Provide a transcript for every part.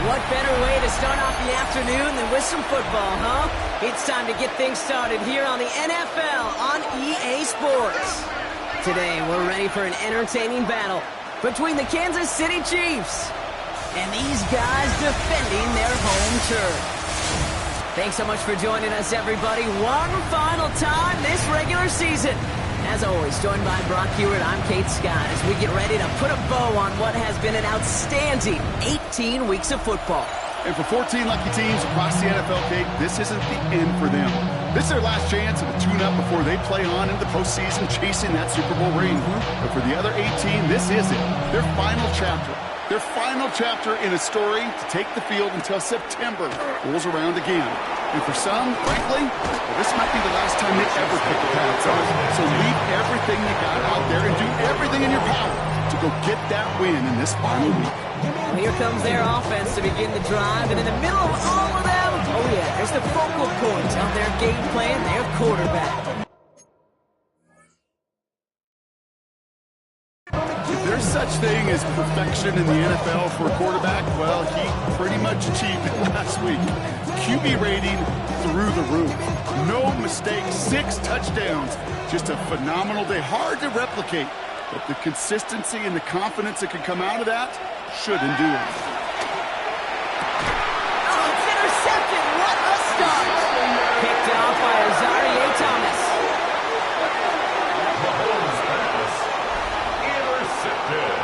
What better way to start off the afternoon than with some football, huh? It's time to get things started here on the NFL on EA Sports. Today, we're ready for an entertaining battle between the Kansas City Chiefs and these guys defending their home turf. Thanks so much for joining us, everybody. One final time this regular season. As always, joined by Brock Hewitt, I'm Kate Scott as we get ready to put a bow on what has been an outstanding 18 weeks of football. And for 14 lucky teams across the NFL, Kate, this isn't the end for them. This is their last chance of a tune-up before they play on into the postseason chasing that Super Bowl ring. But for the other 18, this is it. Their final chapter. Their final chapter in a story to take the field until September rolls around again. And for some, frankly, well, this might be the last time they ever pick the pads up. So leave everything you got out there and do everything in your power to go get that win in this final week. Well, here comes their offense to begin the drive, and in the middle of all of them, oh yeah, there's the focal point of their game plan, their quarterback. If there's such thing as perfection in the NFL for a quarterback, well, he pretty much achieved it last week. QB rating through the roof. No mistakes, 6 touchdowns. Just a phenomenal day. Hard to replicate, but the consistency and the confidence that can come out of that should endure. Oh, it's intercepted. What a start. Picked off by Azarie Thomas. Intercepted.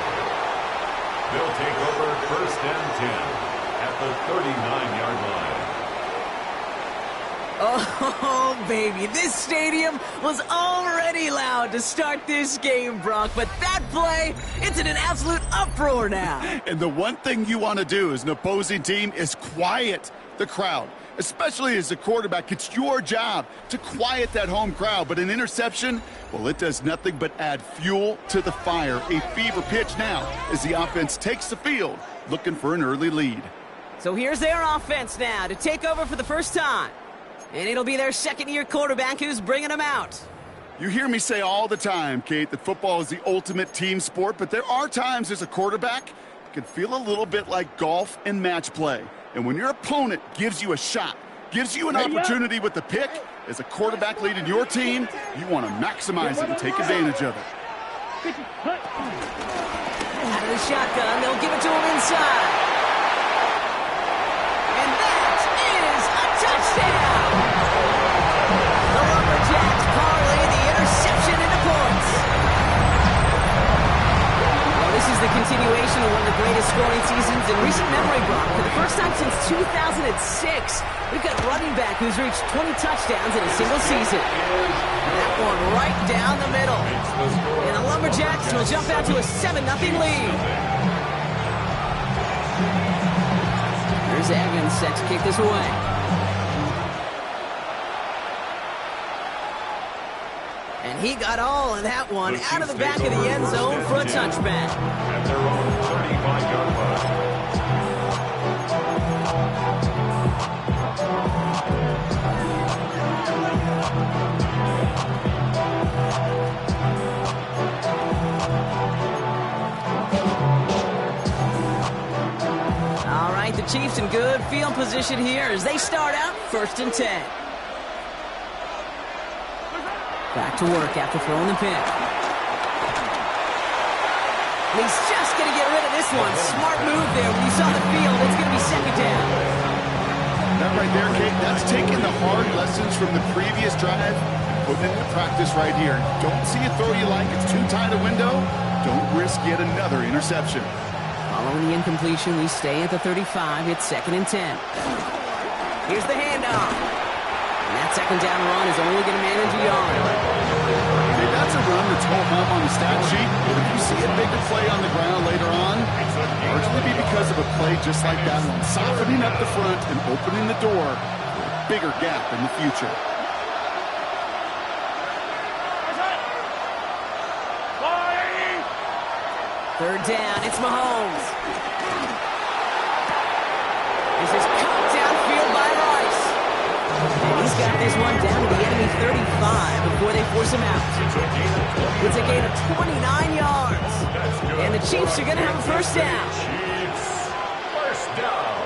They'll take over 1st and 10 at the 39-yard line. Oh, baby, this stadium was already loud to start this game, Brock, but that play, it's in an absolute uproar now. And the one thing you want to do as an opposing team is quiet the crowd, especially as a quarterback. It's your job to quiet that home crowd, but an interception, well, it does nothing but add fuel to the fire. A fever pitch now as the offense takes the field, looking for an early lead. So here's their offense now to take over for the first time. And it'll be their second-year quarterback who's bringing them out. You hear me say all the time, Kate, that football is the ultimate team sport, but there are times as a quarterback it can feel a little bit like golf and match play. And when your opponent gives you a shot, gives you an opportunity with the pick, as a quarterback leading your team, you want to maximize it and take advantage of it. Out of the shotgun, they'll give it to him inside. And that is a touchdown! The Lumberjacks parlay the interception into points. Well, this is the continuation of one of the greatest scoring seasons in recent memory, Brock. For the first time since 2006, we've got a running back who's reached 20 touchdowns in a single season. That one right down the middle. And the Lumberjacks will jump out to a 7-0 lead. Here's Evans set to kick this away. And he got all of that one out of the back of the end zone for a touchback. At their own 35-yard line. All right, the Chiefs in good field position here as they start out 1st and 10. Back to work after throwing the pick. And he's just going to get rid of this one. Smart move there. When you saw the field, it's going to be 2nd down. That right there, Kate, that's taking the hard lessons from the previous drive and putting it into practice right here. Don't see a throw you like. It's too tight a window. Don't risk yet another interception. Following the incompletion, we stay at the 35. It's 2nd and 10. Here's the handoff. And that second down run is only going to manage a yard. Okay, that's a run that's ho-hum on the stat sheet. But if you see a bigger play on the ground later on, largely be because of a play just like that one, softening up the front and opening the door for a bigger gap in the future. Third down, it's Mahomes. This is cut downfield by Rice. And he's got this one down to the enemy 35 before they force him out. It's a gain of 29 yards. And the Chiefs are going to have a first down. Chiefs, first down.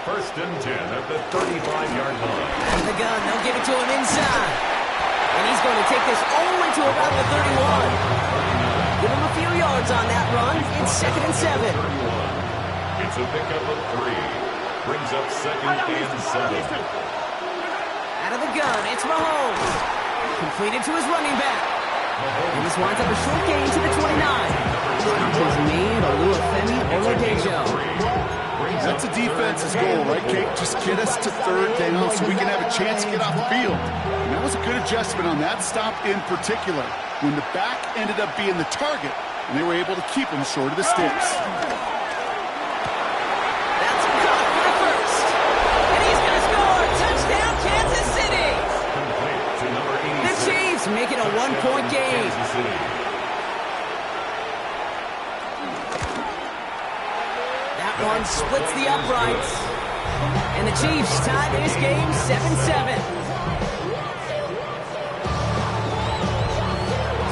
First and 10 at the 35-yard line. Out of the gun, they'll give it to him inside. And he's going to take this only to about the 31. Give him a few yards on that run. It's 2nd and 7. It's a pickup of 3. Brings up 2nd and 7. Out of the gun, it's Mahomes. Completed to his running back. And this winds up a short gain to the 29. Stop is made, Oluwafemi Oladejo. That's a defense's goal, right, Kate? Just get us to third down so we can have a chance to get off the field. And that was a good adjustment on that stop in particular, when the back ended up being the target, and they were able to keep him short of the sticks. That's caught for the first. And he's going to score. Touchdown, Kansas City. Complete to number 86. The Chiefs make it a one-point game. Kansas City. That one splits the uprights. And the Chiefs tie this game 7-7.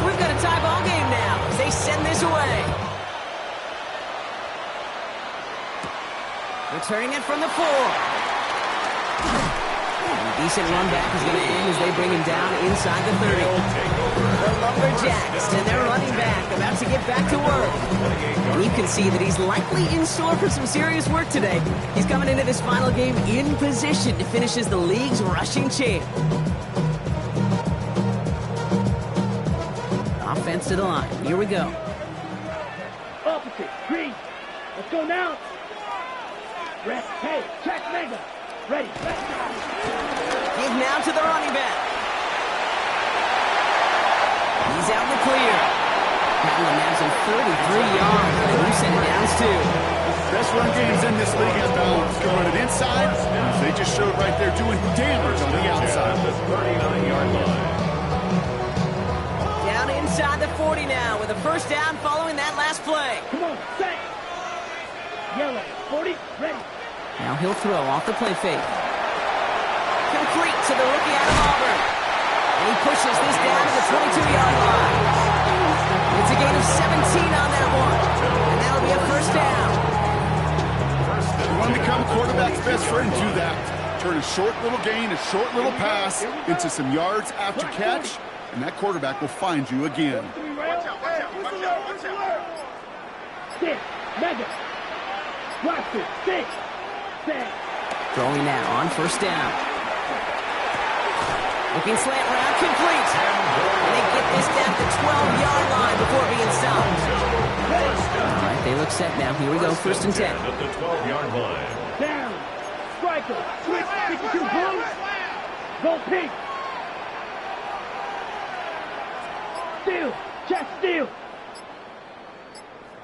We've got a tie ball game now as they send this away. Returning it from the 4. And a decent run back is going to end as they bring him down inside the 30. The Lumberjacks and their running back about to get back to work. And you can see that he's likely in store for some serious work today. He's coming into this final game in position to finish as the league's rushing champ. Offense to the line. Here we go. Opposite. Green. Let's go now. Red. Hey, check mega. Ready. Give now to the running back. He's out in the clear. Having a 33 yards. And you send it downs too. Best run games in this league is balanced. Can run it inside. They just showed right there doing damage on the outside. The 39-yard line. Down inside the 40 now with a first down following that last play. Come on, set. Yellow. 40. Ready. Now he'll throw off the play fake. Complete to the rookie out of Auburn. And he pushes this down to the 22-yard line. It's a gain of 17 on that one. And that'll be a first down. You want to become a quarterback's best friend, do that. Turn a short little gain, a short little pass into some yards after catch, and that quarterback will find you again. Watch out, watch out, watch out, watch out. Six. Mega. Watch it. Six. Set. Throwing now on first down. Looking slant route, complete. And they get this down to the 12-yard line before being stopped. All right, they look set now. Here we go, first and 10. At the 12-yard line. Down. Striker. Switch. 62 blue. Go pink. Steal. Check steal.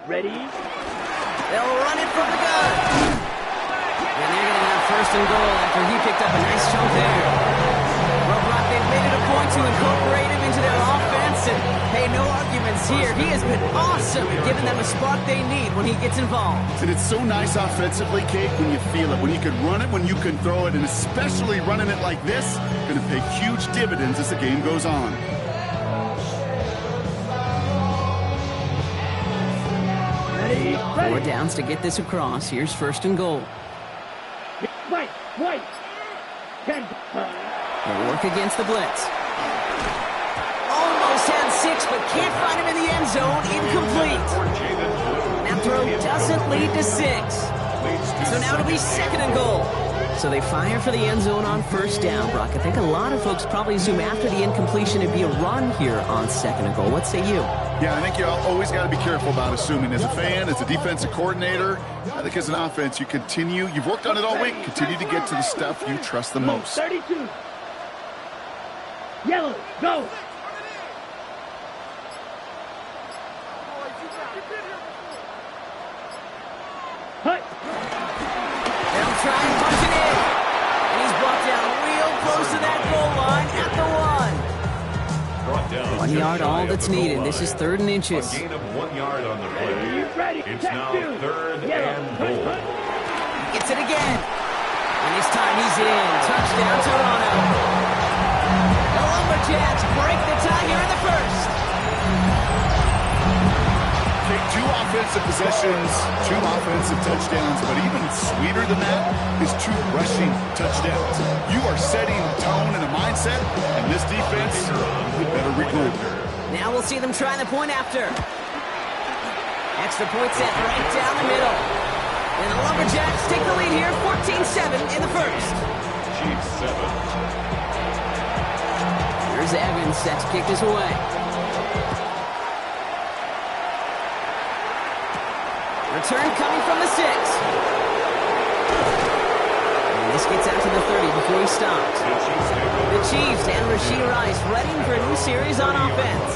Ready. They'll run it from the gun. And they're going to have first and goal after he picked up a nice chunk there. Well, Brock, they've made it a point to incorporate him into their offense, and hey, no arguments here. He has been awesome at giving them a spark they need when he gets involved. And it's so nice offensively, Kate, when you feel it, when you can run it, when you can throw it, and especially running it like this, going to pay huge dividends as the game goes on. Ready. 4 downs to get this across. Here's first and goal. White. White. 10. They work against the blitz. Almost had 6, but can't find him in the end zone. Incomplete. That throw doesn't lead to 6. So now it'll be second and goal. So they fire for the end zone on first down, Brock. I think a lot of folks probably assume after the incompletion it'd be a run here on second and goal. What say you? Yeah, I think you always got to be careful about assuming. As a fan, as a defensive coordinator, I think as an offense, you've worked on it all week, continue to get to the stuff you trust the most. 32. Yellow, go. Hut. They'll try and punch it in. And he's brought down real close to that goal line at the 1. 1 yard, all that's needed. This is 3rd and inches. A gain of 1 yard on the play. Ready. It's now 3rd and goal. He gets it again. And this time he's in. Touchdown, Toronto. The Lumberjacks break the tie here in the first. Take 2 offensive possessions, 2 offensive touchdowns, but even sweeter than that is 2 rushing touchdowns. You are setting tone and a mindset, and this defense, you better regroup. Now we'll see them try the point after. Extra point set right down the middle. And the Lumberjacks take the lead here, 14-7 in the first. Chiefs 7. Here's Evans set to kick this away. Return coming from the 6. And this gets out to the 30 before he stops. The Chiefs and Rashee Rice ready for a new series on offense.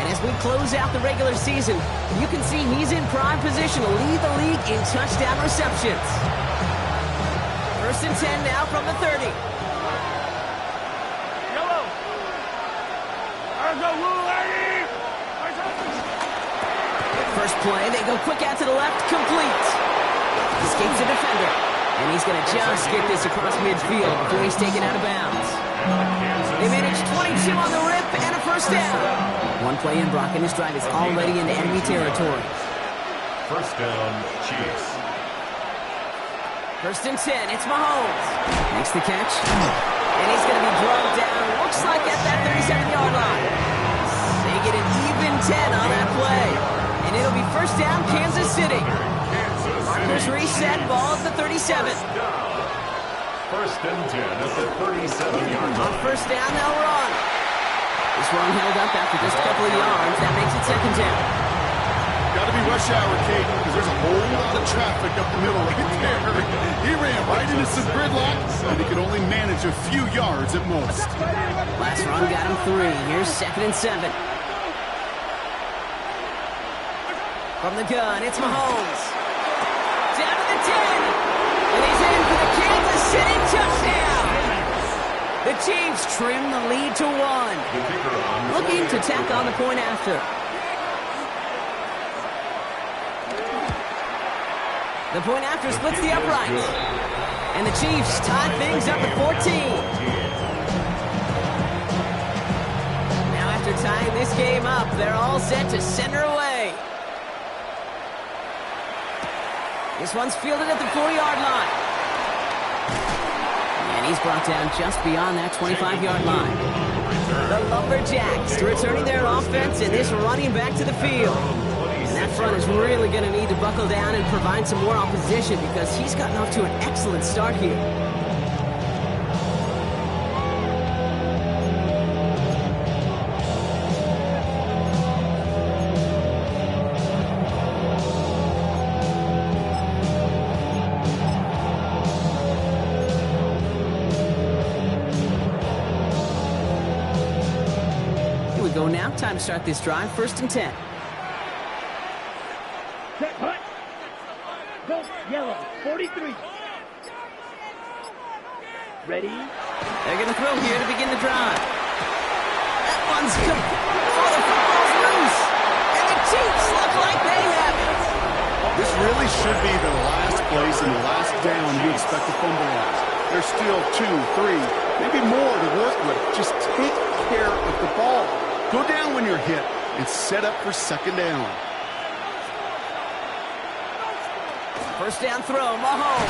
And as we close out the regular season, you can see he's in prime position to lead the league in touchdown receptions. 1st and 10 now from the 30. Yellow. First play, they go quick out to the left, complete. Escapes the defender. And he's going to just get this across midfield before he's taken out of bounds. They managed 22 on the rip and a first down. 1 play in, Brock, and his drive is already into enemy territory. First down, Chiefs. 1st and 10, it's Mahomes. Makes the catch. And he's going to be drugged down, looks like at that 37-yard line. They get an even 10 on that play. And it'll be first down, Kansas City. Markers reset, ball at the 37. First and 10 at the 37-yard line. On first down, they'll run. This run held up after just a couple of yards. That makes it 2nd down. Got to be rush hour, Kate, because there's a whole lot of traffic up the middle right there. He ran right into some gridlock, and he could only manage a few yards at most. Last run got him 3. Here's 2nd and 7. From the gun, it's Mahomes. Down to the 10. And he's in for the Kansas City touchdown. The Chiefs trim the lead to 1. Looking to tack on the point after. The point after splits the uprights. And the Chiefs tie things up at 14. Now after tying this game up, they're all set to send her away. This one's fielded at the 4-yard line. And he's brought down just beyond that 25-yard line. The Lumberjacks returning their offense and this running back to the field. And that front is really going to need to buckle down and provide some more opposition because he's gotten off to an excellent start here. Now, time to start this drive. 1st and 10. Set, hut. Go, yellow, 43. Ready? They're going to throw here to begin the drive. That one's good. Oh, the football's loose. And the Chiefs look like they have it. This really should be the last place and the last down you expect to fumble at. There's still 2, 3, maybe more to work with. Just take care of the ball. Go down when you're hit and set up for 2nd down. First down throw, Mahomes.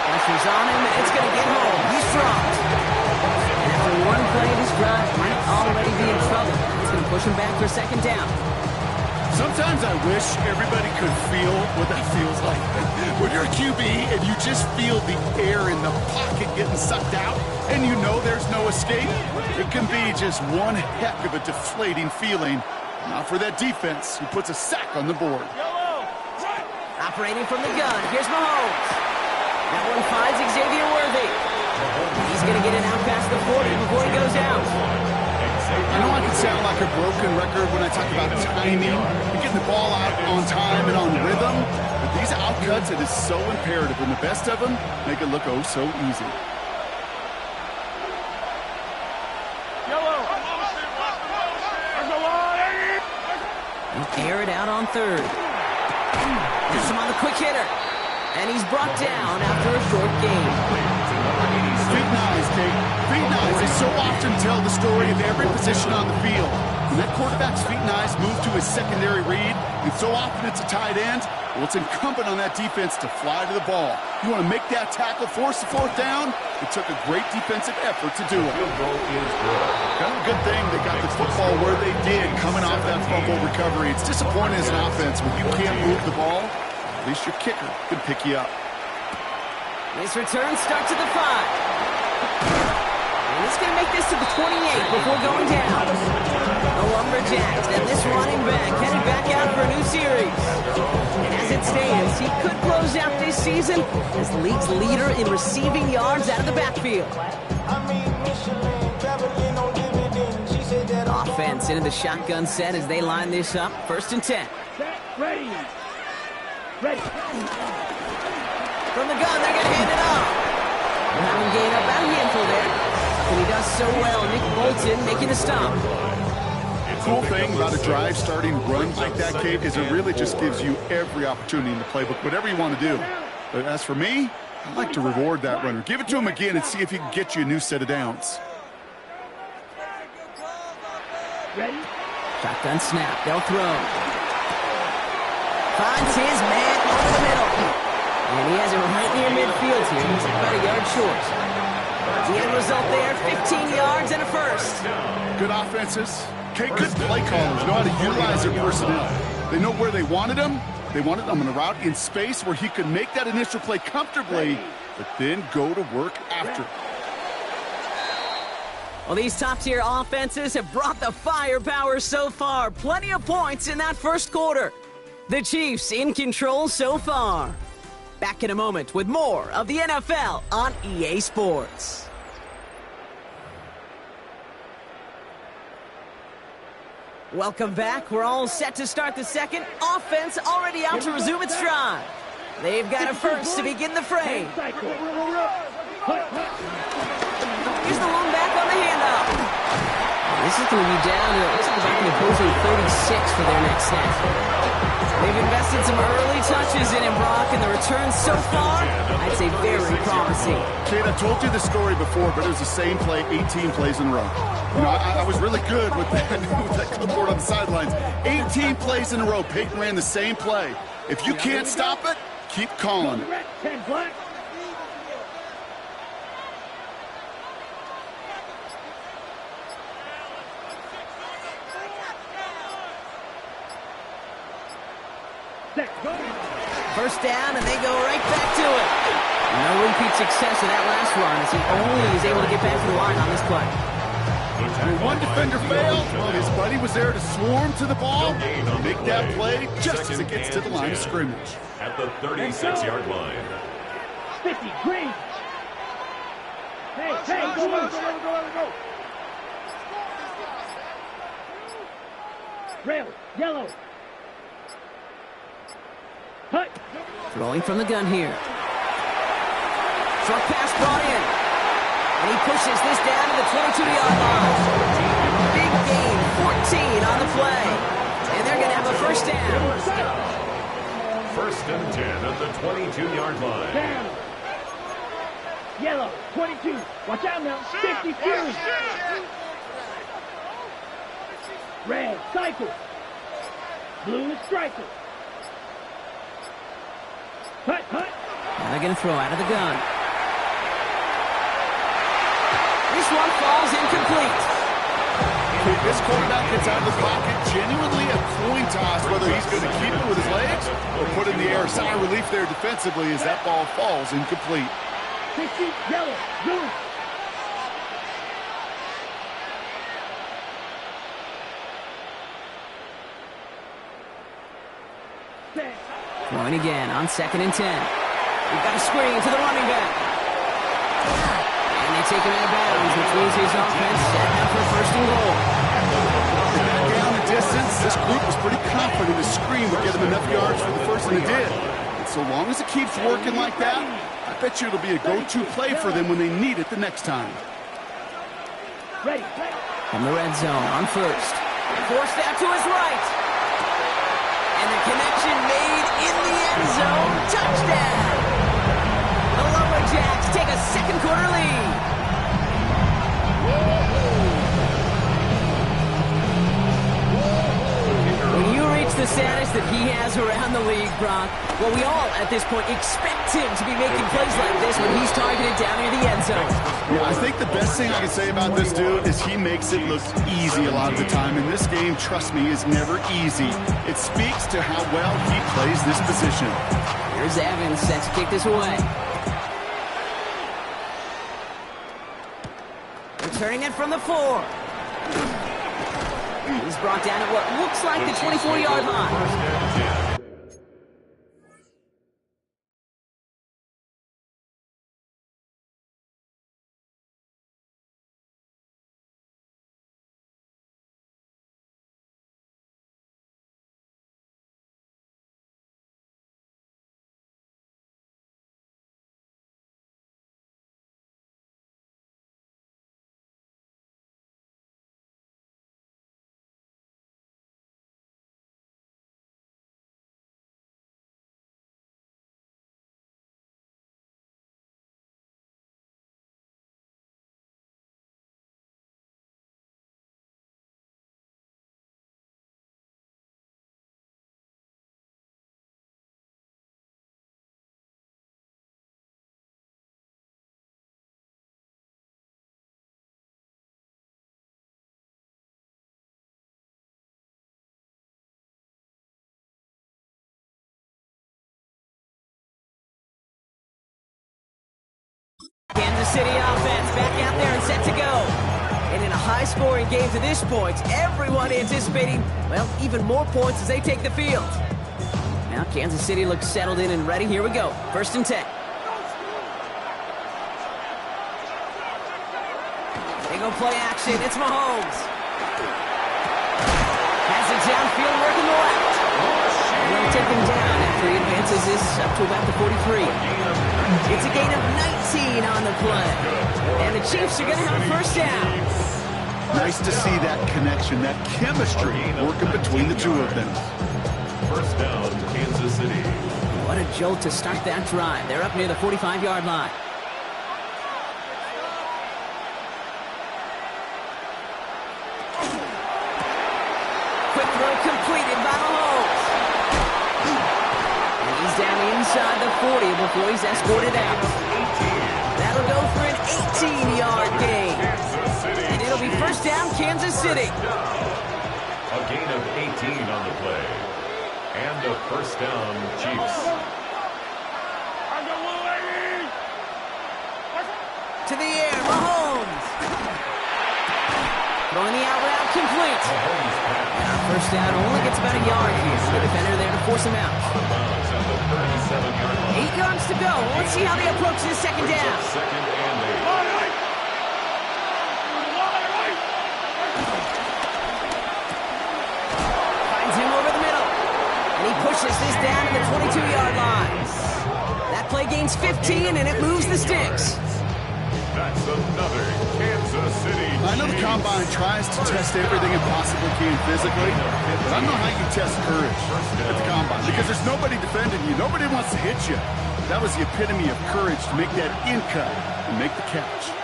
Pressure's on him, and it's going to get home. He's dropped. And after 1 play, this drive might already be in trouble. It's going to push him back for 2nd down. Sometimes I wish everybody could feel what that feels like. When you're a QB and you just feel the air in the pocket getting sucked out and you know there's no escape, it can be just one heck of a deflating feeling. Now for that defense, who puts a sack on the board. Operating from the gun, here's Mahomes. That one finds Xavier Worthy. He's going to get it out past the 40 before he goes out. I know I can sound like a broken record when I talk about timing and getting the ball out on time and on rhythm, but these outcuts, it is so imperative, and the best of them make it look oh so easy. Air it out on third. Gets him on the quick hitter. And he's brought down after a short gain. Feet nice, Kate. Feet nice. They so often tell the story of every position on the field. When that quarterback's feet nice move to his secondary read, and so often it's a tight end, well, it's incumbent on that defense to fly to the ball. You want to make that tackle, force the fourth down? It took a great defensive effort to do it. Field goal is good. Kind of a good thing they got the football where they did, coming off that fumble recovery. It's disappointing as an offense when you can't move the ball. At least your kicker can pick you up. This return starts at the 5. And he's going to make this to the 28 before going down. The Lumberjacks and this running back headed back out for a new series. And as it stands, he could close out this season as the league's leader in receiving yards out of the backfield. Offense into the shotgun set as they line this up. 1st and 10. Set, ready. Ready. From the gun, they're going to hand it off. We'll have him gain up about a handful there. And he does so well. Nick Bolton making the stop. The cool thing about a drive starting runs like that, Kate, is it really just gives you every opportunity in the playbook, whatever you want to do. But as for me, I like to reward that runner. Give it to him again and see if he can get you a new set of downs. Ready. Shotgun snap. They'll throw. Finds his man over the middle. And he has him right near midfield here. He's about a yard short. The end result there, 15 yards and a first. Good offenses. Okay, good play callers know how to utilize their personnel. They know where they wanted him. They wanted him on a route in space where he could make that initial play comfortably, but then go to work after. Well, these top-tier offenses have brought the firepower so far. Plenty of points in that first quarter. The Chiefs in control so far. Back in a moment with more of the NFL on EA Sports. Welcome back. We're all set to start the second. Offense already out to resume its stride. They've got a first to begin the frame. Here's the long back on the handoff. This is going to be down to, looks like about the opposing 36 for their next snap. They've invested some early touches in him, Brock, and the return so far, I'd say very promising. Kate, I told you the story before, but it was the same play 18 plays in a row. You know, I was really good with that, with that clipboard on the sidelines. 18 plays in a row. Peyton ran the same play. If you can't stop it, keep calling it. 10 black. First down, and they go right back to it. No repeat success of that last run as he only is able to get back to the line on this play. When one defender failed, well, his buddy was there to swarm to the ball, make that play just as it gets to the line of scrimmage. At the 36-yard line. 50, green. Hey, go. Rail, yellow. Hut. Throwing from the gun here. Short pass brought in. And he pushes this down to the 22-yard line. Big gain, 14 on the play. And they're going to have a first down. First and 10 at the 22-yard line. Down. Yellow, 22. Watch out now. 50 Fury. Red, cycle. Blue is striker. Hut. Now they're going to throw out of the gun. This one falls incomplete. This quarterback gets out of the pocket, genuinely a coin toss, whether he's going to keep it with his legs or put it in the air. Sigh of relief there defensively as that ball falls incomplete. 60, yellow, blue. Throwing again on 2nd and 10. We've got a screen to the running back. And they take him out of bounds, which means his offense set up for 1st and goal. Down the distance, this group was pretty confident the screen would get him enough yards for the first, and it did. And so long as it keeps working like that, I bet you it'll be a go-to play for them when they need it the next time. Ready. From the red zone on 1st. Forced out to his right. And the connection made in the end zone. Touchdown! The Lumberjacks take a 2nd quarter lead. When you reach the status that he has around the league, Brock, well, we all at this point expect him to be making plays like this when he's targeted down near the end zone. Yeah, I think the best thing I can say about this dude is he makes it look easy a lot of the time. And this game, trust me, is never easy. It speaks to how well he plays this position. Here's Evans set to kick this away. Returning it from the 4. He's brought down at what looks like the 24-yard line. Kansas City offense back out there and set to go. And in a high-scoring game to this point, everyone anticipating, well, even more points as they take the field. Now Kansas City looks settled in and ready. Here we go. 1st and 10. They go play action. It's Mahomes. Has it downfield working the left. And they'll take him down after he advances this up to about the 43. It's a gain of 19 on the play. And the Chiefs are going to have a 1st down. Nice to see that connection, that chemistry working between the two of them. 1st down, Kansas City. What a jolt to start that drive. They're up near the 45-yard line. Quick throw completed by Mahomes. And he's down inside the 40 before he's escorted out. That'll go for an 18-yard gain. And it'll be 1st down, Kansas City. A gain of 18 on the play. And a 1st down, Chiefs. To the air, Mahomes. Throwing the out route complete. And our 1st down only gets about a yard here. The defender there to force him out. 8 yards to go. Let's see how they approach this 2nd down. 2nd and 8. Finds him over the middle. And he pushes this down to the 22-yard line. That play gains 15, and it moves the sticks. That's another Kansas City. I know the Combine tries to test everything it possibly can physically, but I don't know how you test courage at the Combine, because there's nobody defending you. Nobody wants to hit you. That was the epitome of courage to make that in cut and make the catch.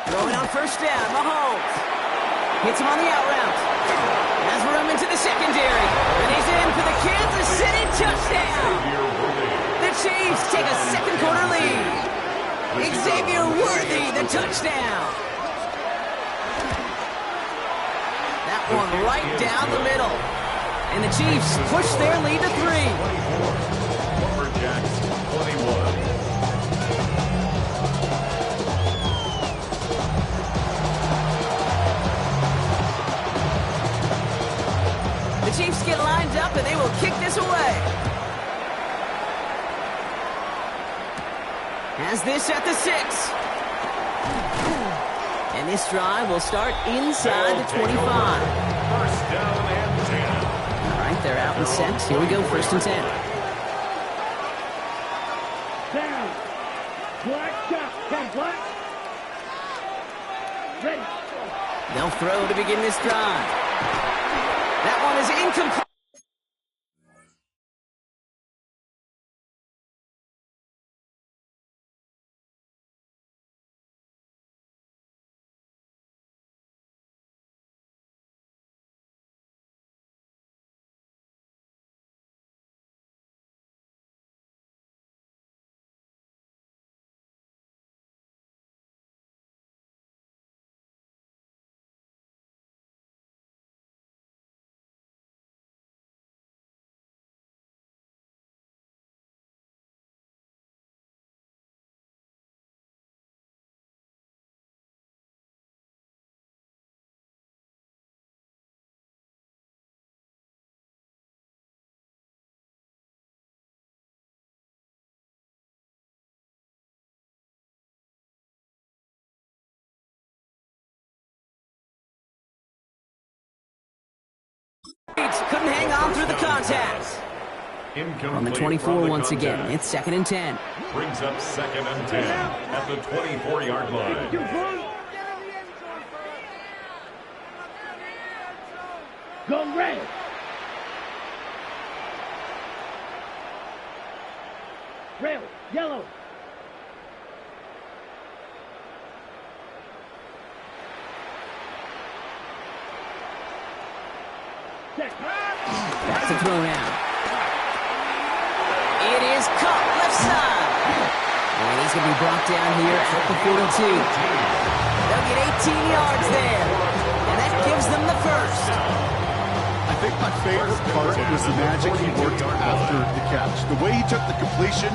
Throwing on 1st down, Mahomes. Hits him on the out route. Has room into the secondary. And he's in for the Kansas City touchdown. The Chiefs take a 2nd quarter lead. Xavier Worthy, the touchdown. That one right down the middle. And the Chiefs push their lead to 3. Lumberjacks 21. The Chiefs Has this at the 6. And this drive will start inside the 25. First down and 10. All right, they're out and set. Here we go, 1st and 10. Down. Black shot. 10 black. Ready. They'll throw to begin this drive. That one is incomplete. Couldn't hang on through the contact. On the 24 once again, it's 2nd and 10. Brings up 2nd and 10 at the 24-yard line. Go red. Red, yellow. That's a throw now. It is caught left side. And he's going to be brought down here at the 42. They'll get 18 yards there. And that gives them the 1st. I think my favorite part was the magic he worked after the catch. The way he took the completion.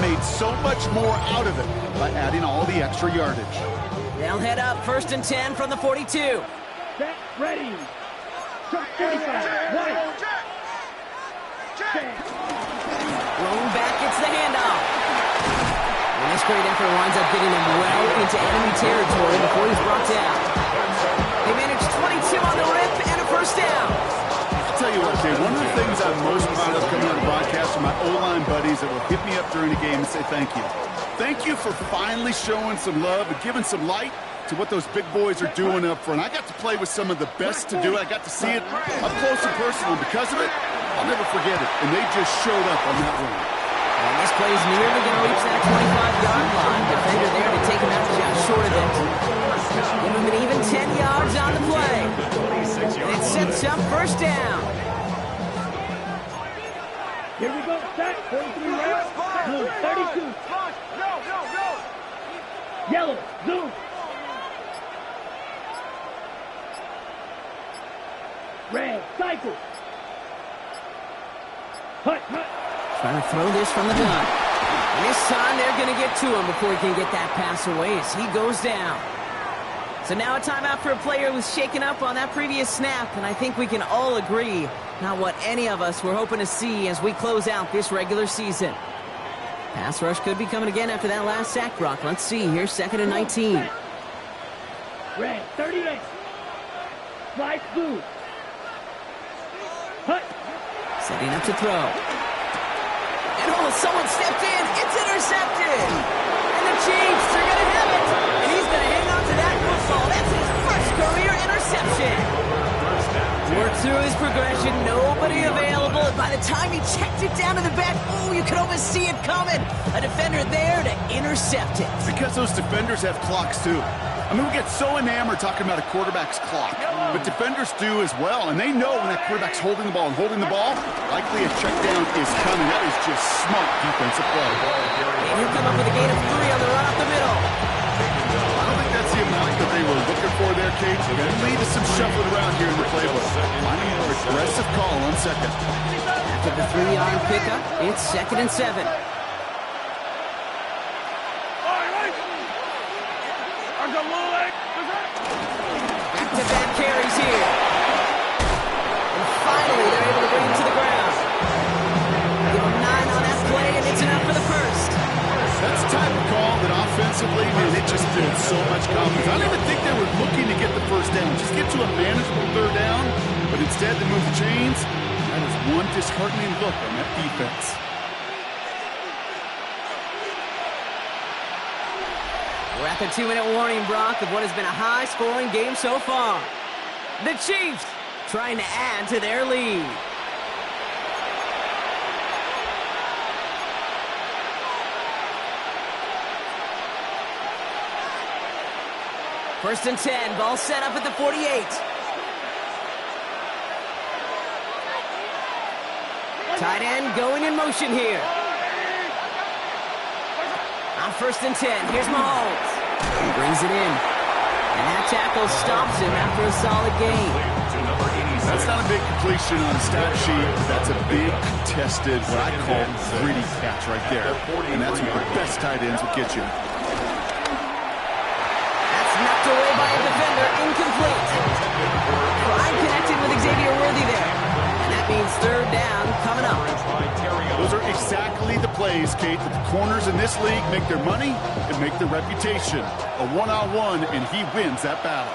Made so much more out of it by adding all the extra yardage. They'll head up 1st and 10 from the 42. Set, ready. Shot 45. White. Rolling back, it's the handoff. And this great effort winds up getting him well into enemy territory before he's brought down. They managed 22 on the rip and a 1st down. I'll tell you what, Jay, one of the things I'm most proud of coming out of broadcast are my O-line buddies that will hit me up during the game and say thank you. Thank you for finally showing some love and giving some light to what those big boys are doing up front. I got to play with some of the best to do it. I got to see it up close and personal. Because of it, I'll never forget it. And they just showed up on that run. And this play's nearly going to reach that 25-yard line. Defender there to take him out just short of it. Give him an even 10 yards on the play. And it sets up 1st down. Here we go. Set. 43 rounds. Blue 32. Yellow. Zoom. Red. Cycle. Hut. Trying to throw this from the gun. And this time they're going to get to him before he can get that pass away as he goes down. So now a timeout for a player who's shaken up on that previous snap, and I think we can all agree not what any of us were hoping to see as we close out this regular season. Pass rush could be coming again after that last sack, Brock. Let's see here, 2nd and 19. Red, 38. Slide blue. Hut. Setting up to throw. And oh, someone stepped in. It's intercepted. And the Chiefs are going to have it. And he's going to hang on to that football. That's his first career interception. Worked through his progression. Nobody available. And by the time he checked it down to the back, oh, you could almost see it coming. A defender there to intercept it. Because those defenders have clocks, too. I mean, we get so enamored talking about a quarterback's clock, but defenders do as well, and they know when that quarterback's holding the ball, likely a check down is coming. That is just smart defensive play. And he'll come up with a gain of 3 on the run up the middle. I don't think that's the amount that they were looking for there, Kate. They're going to lead to some shuffling around here in the playbook. Finding an aggressive call on 2nd. After the 3-yard pickup, it's 2nd and 7. Back-to-back carries here. And finally, they're able to bring him to the ground. Give him 9 on that play, and it's enough for the first. That's the type of call that offensively, man, it just builds so much confidence. I don't even think they were looking to get the first down. Just get to a manageable 3rd down, but instead they move the chains. That is one disheartening look on that defense. We're at the 2-minute warning, Brock, of what has been a high-scoring game so far. The Chiefs trying to add to their lead. First and 10, ball set up at the 48. Tight end going in motion here. On 1st and 10, here's Mahomes. He brings it in. And that tackle stops him after a solid gain. That's not a big completion on a stat sheet. That's a big contested, what I call gritty catch right there. And that's what the best tight ends will get you. That's knocked away by a defender. Incomplete. Prime connecting with Xavier Worthy there. And that means 3rd down coming up. Those are exactly the plays, Kate, that the corners in this league make their money and make their reputation. A one-on-one, and he wins that battle.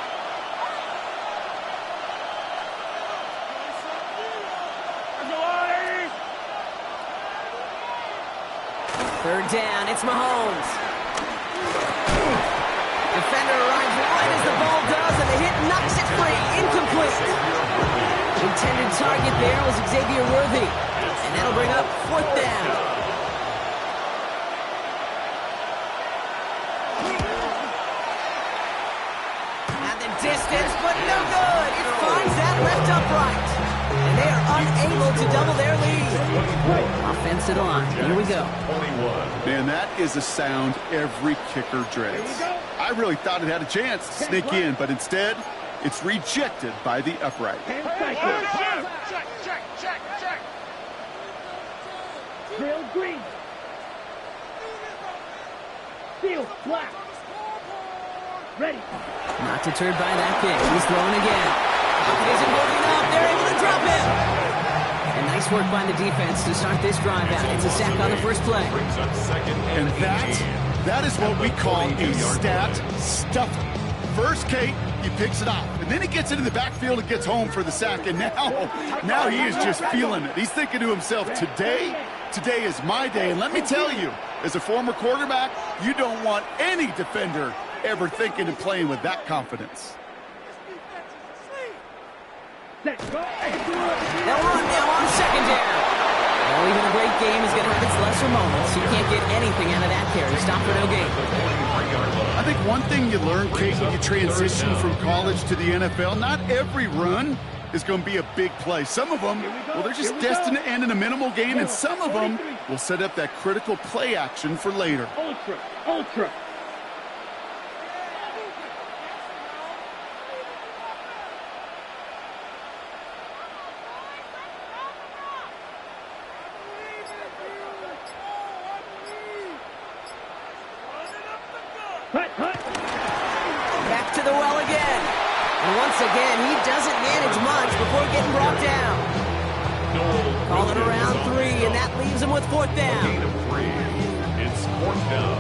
Third down, it's Mahomes. Defender arrives right as the ball does, and the hit knocks it free. Incomplete. Intended target there was Xavier Worthy. And that'll bring up 4th down. At the distance, but no good. It finds that left upright. And they are unable to double their lead. Offensive line. Here we go. Man, that is a sound every kicker dreads. I really thought it had a chance to sneak in, but instead, it's rejected by the upright. Drill green. Field black. Ready. Not deterred by that kick. He's throwing again. Pocket isn't moving up. They're able to drop him. And nice work by the defense to start this drive out. It's a sack on the first play. And that is what we call a stat stuffer. First, Kate, he picks it off, and then he gets into the backfield and gets home for the sack, and now he is just feeling it. He's thinking to himself, today is my day, and let me tell you, as a former quarterback, you don't want any defender ever thinking and playing with that confidence. Let's go. They'll run now on 2nd down. Well, even a great game is going to have its lesser moments. You can't get anything out of that carry. Stop for no gain. I think one thing you learn, Kate, when you transition from college to the NFL, not every run is going to be a big play. Some of them, well, they're just destined to end in a minimal gain, and some of them will set up that critical play action for later. Ultra. the well again. And once again, he doesn't manage much before getting brought down. Call it around 3, and that leaves him with 4th down. Gain of 3. It's 4th down.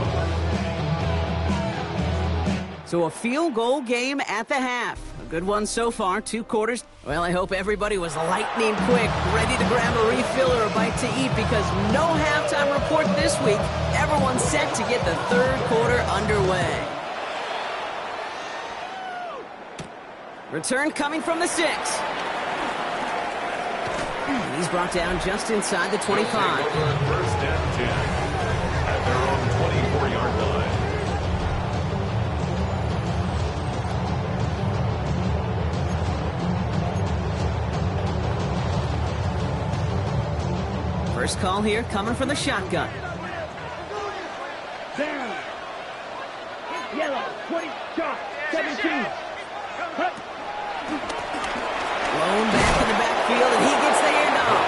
So a field goal game at the half. A good one so far, 2 quarters. Well, I hope everybody was lightning quick, ready to grab a refill or a bite to eat, because no halftime report this week. Everyone's set to get the 3rd quarter underway. Return coming from the 6. He's brought down just inside the 25. First and 10 at their own 24-yard line. First call here coming from the shotgun. Down. Yellow. 20. Shot. 17. Hut. Blown back in the backfield, and he gets the handoff.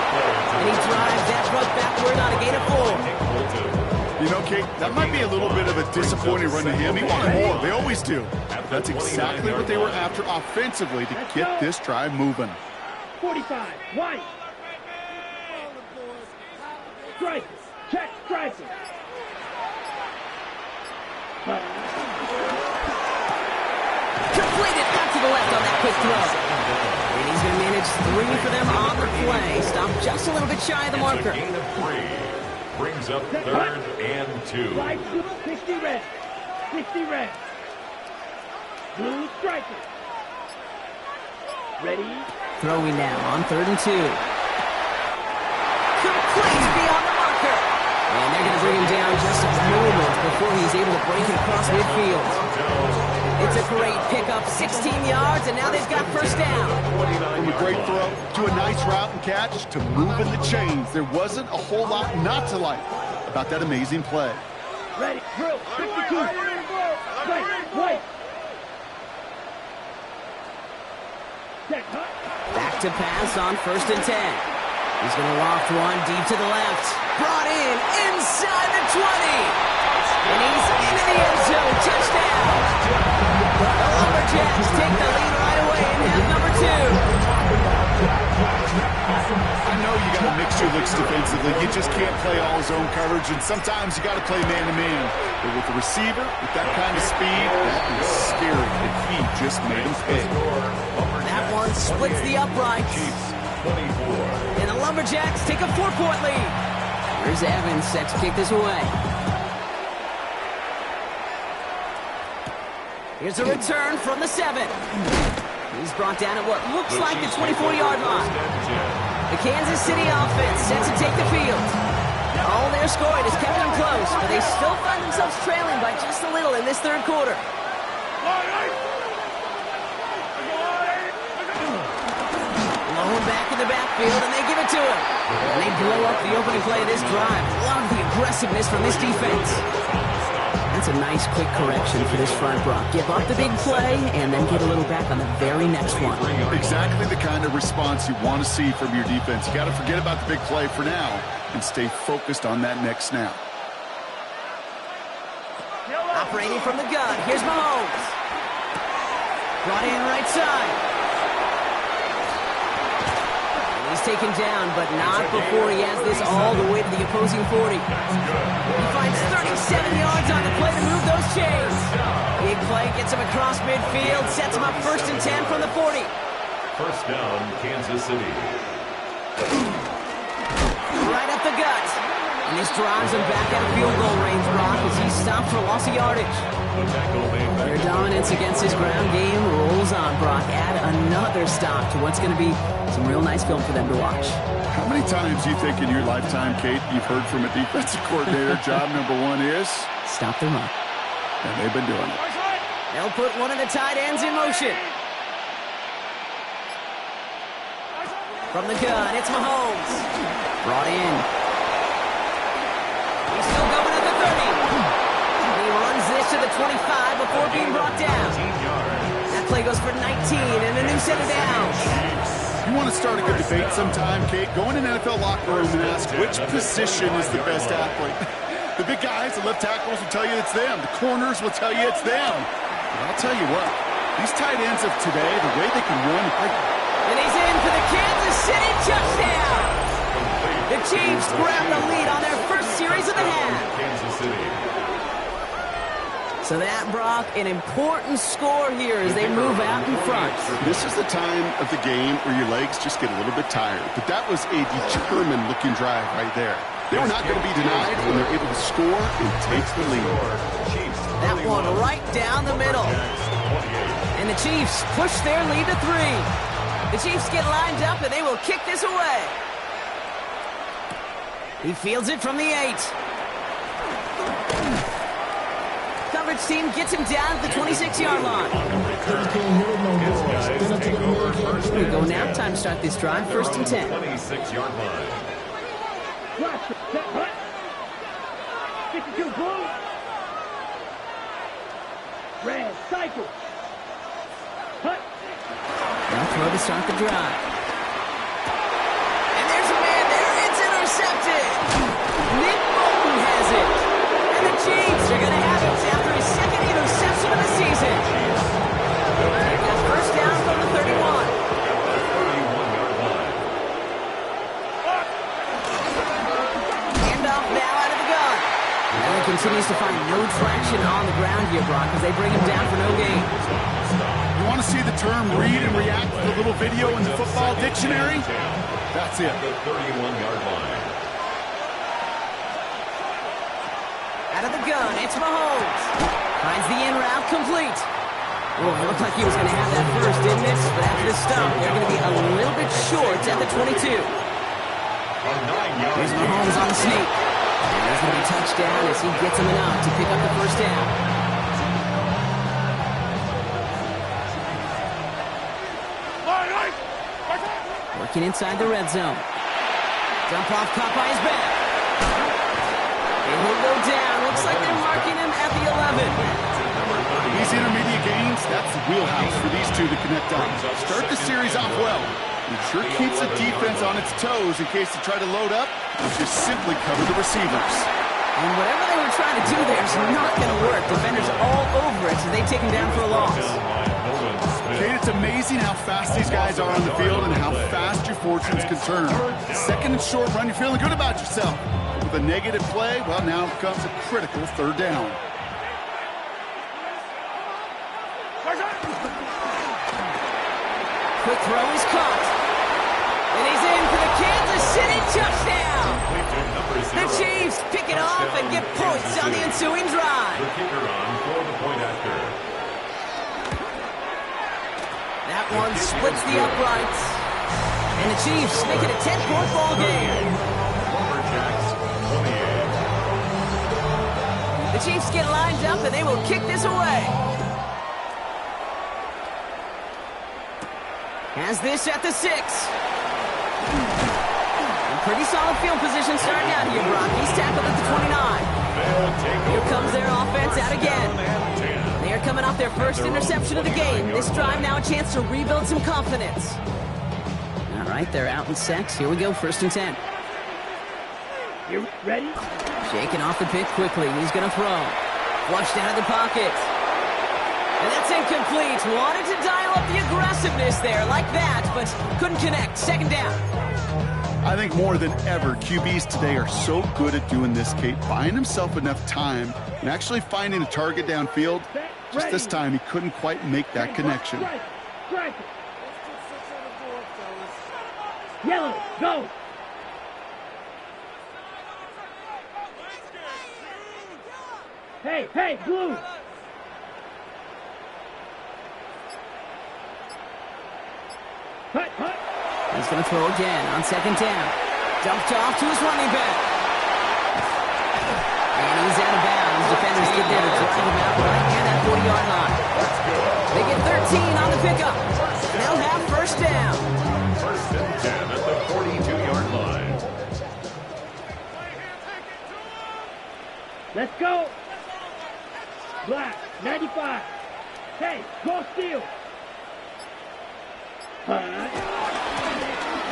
And he drives that truck backward on a gain of 4. You know, Kate, that might be a little bit of a disappointing run to him. He wanted more. They always do. That's exactly what they were after offensively to get this drive moving. 45. White. Strike. Check. Striker. Completed out to the left on that quick throw. And he's going to manage 3 for them on the play. Stopped just a little bit shy of the marker. It's a gain of 3. Brings up 3rd and 2. White. 60 red. 60 red. Blue striker. Ready? Throwing now on 3rd and 2. Complete beyond the marker. And they're going to bring him down just a moment before he's able to break it across midfield. It's a great pickup, 16 yards, and now they've got first down. From a great throw to a nice route and catch to moving the chains, there wasn't a whole lot not to like about that amazing play. Ready. Drill. 52. Strike. White. Check. Hut. Back to pass on 1st and 10. He's going to loft one deep to the left. Brought in inside the 20. And he's into the end zone. Touchdown. The Lumberjacks take the lead right away in half number 2. I know you got to mix your looks defensively. You just can't play all zone coverage, and sometimes you got to play man-to-man. But with the receiver, with that kind of speed, that is scary, and he just made him pay. That one splits the uprights. Chiefs 24. And the Lumberjacks take a 4-point lead. Here's Evans set to kick this away. Here's a return from the 7. He's brought down at what looks like the 24-yard line. The Kansas City offense set to take the field. All their scoring has kept them close, but they still find themselves trailing by just a little in this 3rd quarter. Blown back in the backfield, and they give it to him. And they blow up the opening play of this drive. Love the aggressiveness from this defense. That's a nice quick correction for this front, Brock. Give up the big play and then get a little back on the very next one. Exactly the kind of response you want to see from your defense. You got to forget about the big play for now and stay focused on that next snap. Operating from the gun, here's Mahomes. Brought in right side. He's taken down, but not before he has this all the way to the opposing 40. He finds 37 yards on the play to move those chains. Big play gets him across midfield, sets him up 1st and 10 from the 40. First down, Kansas City. Right up the gut. And this drives him back out of field goal range, Brock, as he's stopped for loss of yardage. Their dominance against his ground game rolls on, Brock. Add another stop to what's going to be some real nice film for them to watch. How many times do you think in your lifetime, Kate, you've heard from a defensive coordinator, job number 1 is? Stop the run. And they've been doing it. They'll put one of the tight ends in motion. From the gun, it's Mahomes. Brought in. He's still going at the 30. He runs this to the 25 before being brought down. That play goes for 19 and a new set of downs. You want to start a good debate sometime, Kate? Go in an NFL locker room and ask which position is the best athlete. The big guys, the left tackles will tell you it's them. The corners will tell you it's them. But I'll tell you what, These tight ends of today, the way they can run. And he's in for the Kansas City touchdown. The Chiefs grab the lead on their first series of the half. Kansas City. So that, Brock, an important score here as they move out in front. This is the time of the game where your legs just get a little bit tired. But that was a determined-looking drive right there. They were not going to be denied when they're able to score and take the lead. That one right down the middle. And the Chiefs push their lead to 3. The Chiefs get lined up, and they will kick this away. He fields it from the 8. Coverage team gets him down at the 26-yard line. Here we go now. Time to start this drive. 1st and 10. 26-yard line. Watch it. Set, hut. 52 blue. Red, cycle. Hut. Now throw to start the drive. And there's a man there. It's intercepted. Nick Bolton has it. And the Chiefs are going to have it after his second interception of the season. They got first down from the 31. 31-yard line. Handoff now out of the gun. And he continues to find no traction on the ground here, Brock, as they bring him down for no gain. You want to see the term read and react with a little video in the football dictionary? That's it. The 31-yard line. Out of the gun, it's Mahomes. Finds the in route complete. Oh, it looked like he was going to have that first, didn't it? But after the stop, they're going to be a little bit short at the 22. Here's Mahomes on the sneak. And there's going to be a touchdown as he gets him enough to pick up the first down. Working inside the red zone. Jump off caught by his back. And he'll go down. Looks like they're marking him at the 11. These intermediate gains, that's the wheelhouse for these two to connect on. Start the series off well. It sure keeps the defense on its toes in case they try to load up and just simply cover the receivers. And whatever they were trying to do there is not going to work. Defenders all over it as they take him down for a loss. Kate, it's amazing how fast these guys are on the field and how fast your fortunes can turn. Second and short run, you're feeling good about yourself. With a negative play, well, now comes a critical 3rd down. Quick throw is caught. And he's in for the Kansas City touchdown. The Chiefs pick it off and get points on the ensuing drive. The kicker on for the point after. That one splits the uprights. And the Chiefs make it a 10-point ball game. Lumberjacks 28. The Chiefs get lined up and they will kick this away. Has this at the 6. And pretty solid field position starting out here, Brock. He's tackled at the 29. Here comes their offense out again. They are coming off their first interception of the game. This drive now a chance to rebuild some confidence. All right, they're out in sacks. Here we go, 1st and 10. You ready? Shaking off the pick quickly. He's going to throw. Flushed out of the pocket. And that's incomplete. Wanted to dial up the aggressiveness there like that, but couldn't connect. 2nd down. I think more than ever, QBs today are so good at doing this, Kate, buying himself enough time and actually finding a target downfield. Just this time, he couldn't quite make that connection. Strike it. Yellow, go. Hey, blue. Hut. He's going to throw again on 2nd down. Dumped off to his running back. And he's out of bounds. Defenders get there to drive him out right near that 40-yard line. They get 13 on the pickup. They'll have 1st down. 1st and 10 at the 42-yard line. Let's go. Black, 95. Hey, go steal.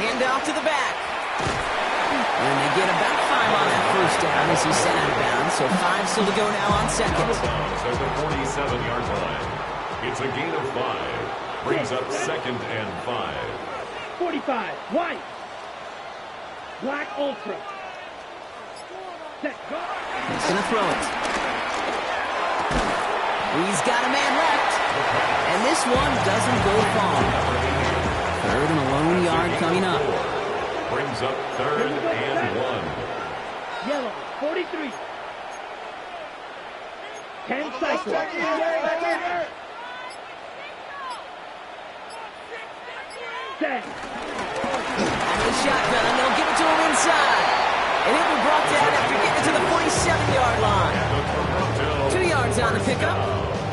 Hand off to the back. And they get about 5 on that 1st down as he's sent out of bounds. So 5 still to go now on 2nd. At the 47-yard line. It's a gain of 5. Brings up 2nd and 5. 45, white. Black Ultra. Set, go. He's going to throw it. He's got a man left. And this one doesn't go far. 3rd and a lone yard coming up. Brings up 3rd and 1. Yellow, 43. 10 cycles. Set. And the shotgun, they'll give it to him inside. And he'll be brought down after getting to the 47-yard line. 2 yards on the pickup.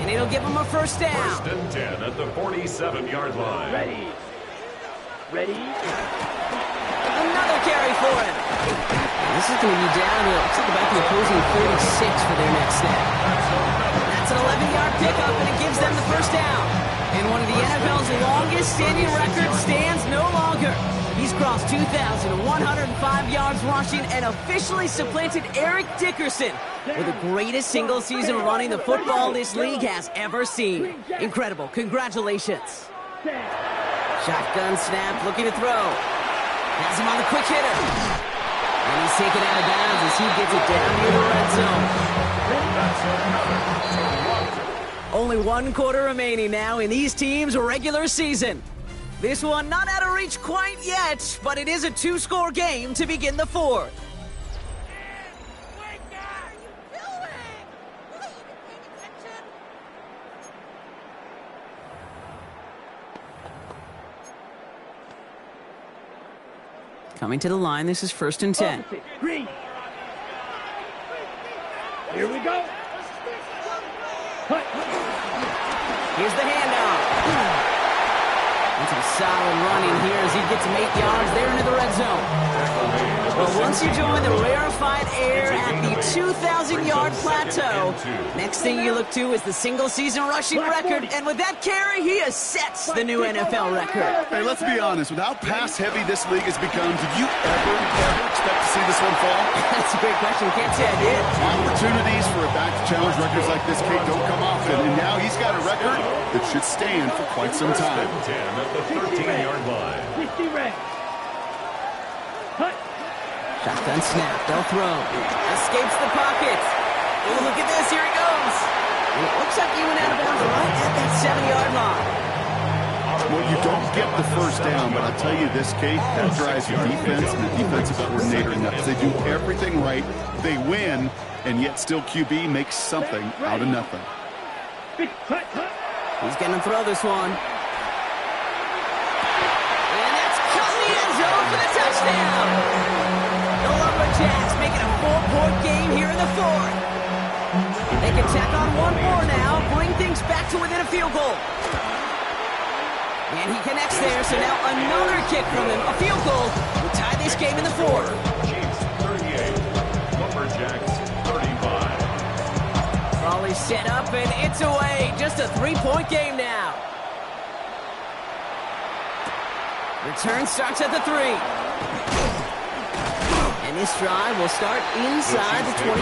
And it'll give him a first down. 1st and 10 at the 47-yard line. Ready. Ready. Another carry for him. And this is going to be down to, looks like about the opposing 36 for their next snap. That's an 11-yard pickup, and it gives them the first down. And one of the NFL's longest-standing records stands no longer. He's crossed 2,105 yards rushing and officially supplanted Eric Dickerson with the greatest single-season running the football this league has ever seen. Incredible. Congratulations. Shotgun snap, looking to throw. Has him on the quick hitter. And he's taken out of bounds as he gets it down near the red zone. Only 1 quarter remaining now in these teams' regular season. This one not out of reach quite yet, but it is a 2-score game to begin the 4th. Coming to the line, this is 1st and 10. Green. Here we go. Cut. Here's the handoff. And some solid running here as he gets him 8 yards there into the red zone. Well, once you join the rarefied air at the 2,000-yard plateau, next thing you look to is the single-season rushing record. And with that carry, he has set the new NFL record. Hey, let's be honest. With how pass-heavy this league has become, did you ever expect to see this one fall? That's a great question. Can't say I did. Opportunities for a back to challenge records like this, Kate, don't come often. And now he's got a record that should stand for quite some time. 10 at the 13-yard line. 60 red. Cut. Shotgun snap. They'll throw. Escapes the pocket. Oh, look at this. Here he goes. And it looks like he went out of bounds right at that 7-yard line. Well, you don't get the first down, but I'll tell you this, Kate, that drives your defense and the defensive coordinator nuts. They do everything right. They win, and yet still QB makes something out of nothing. Cut. He's going to throw this one. And that's caught in the end zone for the touchdown. The Lumberjacks making a 4-point game here in the 4th. They can tack on 1 more now, bring things back to within a field goal. And he connects there, so now another kick from him. A field goal will tie this game in the 4th. Chiefs 38, Lumberjacks 35. Raleigh set up, and it's away. Just a 3-point game now. Return starts at the 3. And this drive will start inside the 25.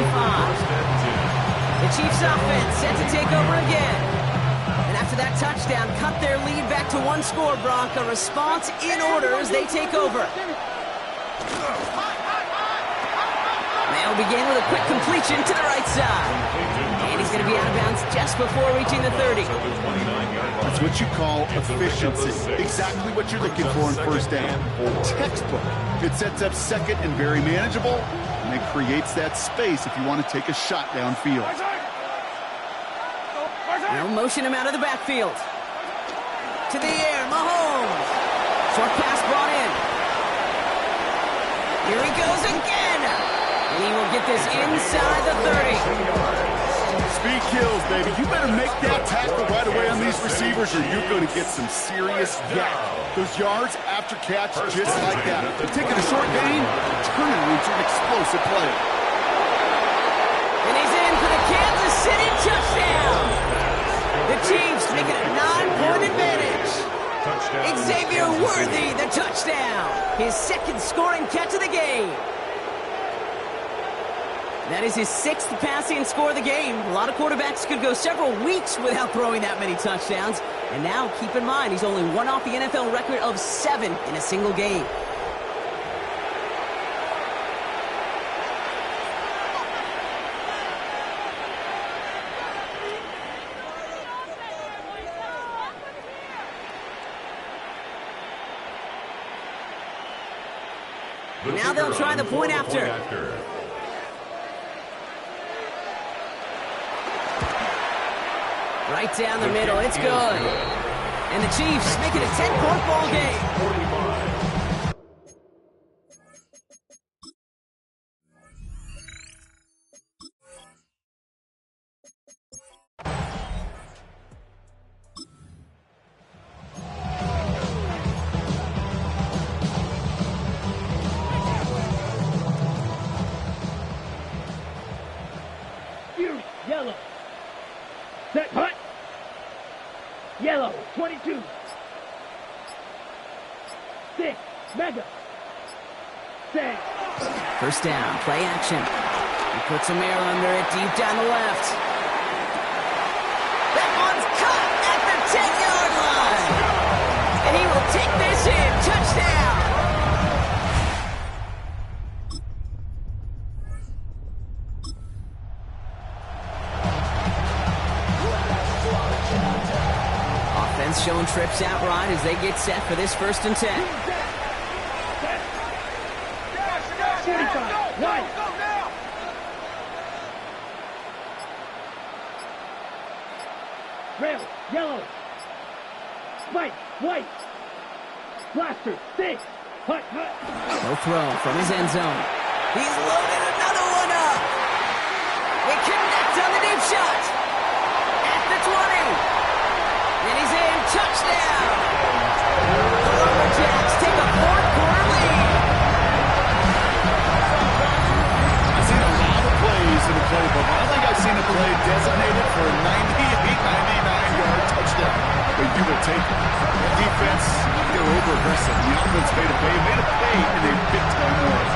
The Chiefs offense set to take over again. And after that touchdown, cut their lead back to 1 score, Brock. A response in order as they take over. They'll begin with a quick completion to the right side. And he's going to be out of bounds just before reaching the 30. That's what you call efficiency. Exactly what you're looking for in first down. Textbook. It sets up second and very manageable, and it creates that space if you want to take a shot downfield. They'll motion him out of the backfield. To the air, Mahomes. Short pass brought in. Here he goes again. And he will get this inside the 30. Speed kills, baby. You better make that tackle right away on these receivers or you're going to get some serious yak. Those yards after catch just like that. They're taking a short gain, turning it into an explosive play. And he's in for the Kansas City touchdown. The Chiefs make it a 9-point advantage. Xavier Worthy, the touchdown. His second scoring catch of the game. That is his 6th passing score of the game. A lot of quarterbacks could go several weeks without throwing that many touchdowns. And now, keep in mind, he's only one off the NFL record of 7 in a single game. Now they'll try the point after. Right down the middle, it's good. And the Chiefs make it a 10-point ball game. Yellow. Set, hut. Yellow, 22. 6, mega. Set. First down, play action. He puts a mirror under it, deep down the left. That one's caught at the 10-yard line. And he will take this in. Touchdown. Offense showing trips out right as they get set for this 1st and 10. 45, right. Rail, yellow. Spike, white. Blaster, 6. Hut, hut. No throw from his end zone. He's loaded another one up. They connect on the deep shot. At the 20. And he's in. Touchdown. The Lumberjacks take a 4th-quarter lead. I've seen a lot of plays in the playbook. I don't think I've seen a play designated for a 99-yard touchdown. But you will take it. The defense, they're over-aggressive. The offense made a play in a big-time way.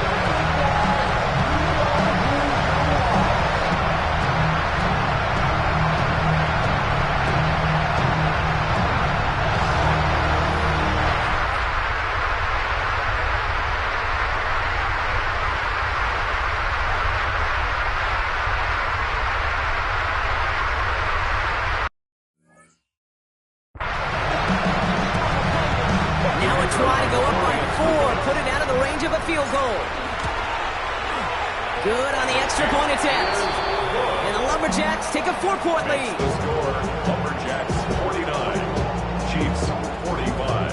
Try to go up by 4, put it out of the range of a field goal. Good on the extra point attempt. And the Lumberjacks take a 4-point lead. The score, Lumberjacks 49, Chiefs 45.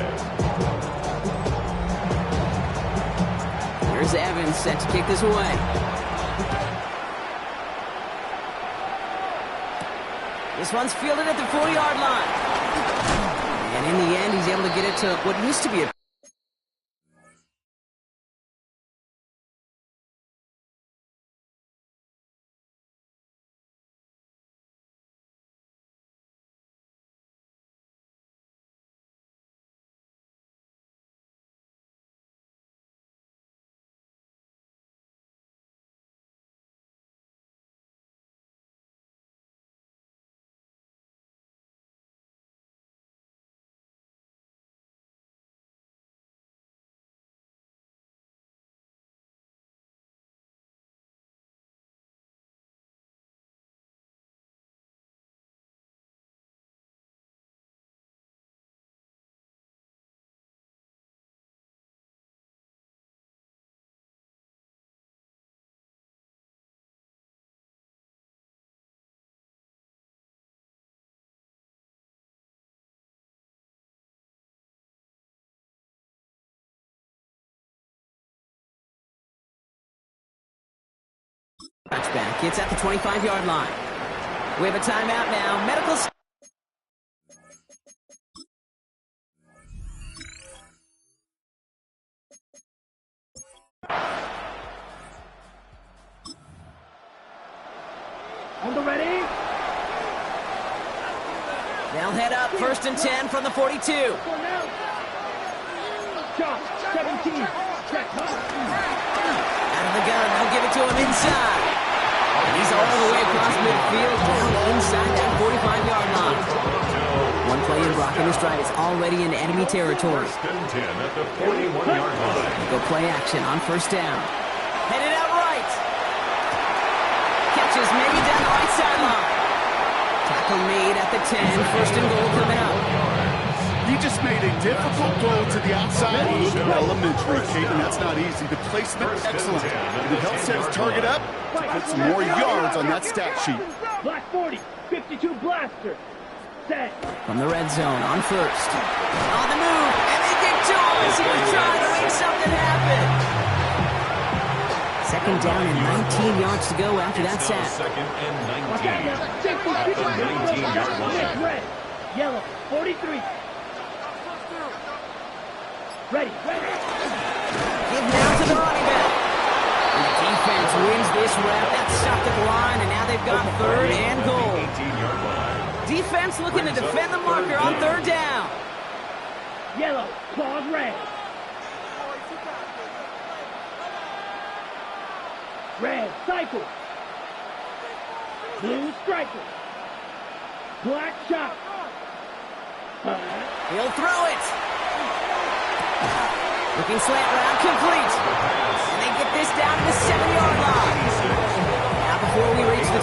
Here's Evans set to kick this away. This one's fielded at the 4-yard line. And in the end, he's able to get it to what used to be a touchback. It's at the 25-yard line. We have a timeout now. Medical. On the ready. They'll head up 1st and 10 from the 42. Shot, 17. Check, Out of the gun, they'll give it to him inside. field down inside that 45-yard line. One play in Brock in this drive is already in enemy territory. First and 10 at the 41-yard line. Go play action on first down. Headed out right. Catches maybe down the right sideline. Tackle made at the 10. First and goal coming up. He just made a difficult throw to the outside. Elementary, Caden. That's not easy. The placement, excellent. And it helps set his target up to put some more yards on that stat sheet. Black 40, 52 blaster. Set. From the red zone on first. On the move, and they get to him as he was trying to make something happen. Second down and 19 yards to go after that sack. Second and 19 at the 19-yard line. Red, yellow, 43. Ready. Give now to the running back. And the defense wins this rep. That's stopped at the line, and now they've got third and goal. 18-yard line. Defense looking to defend the marker on third down. Yellow, claws red. Red, cycle. Blue, striker. Black, shot. He'll throw it. Looking slant route, complete. And they get this down to the 7-yard line. Now before we reach the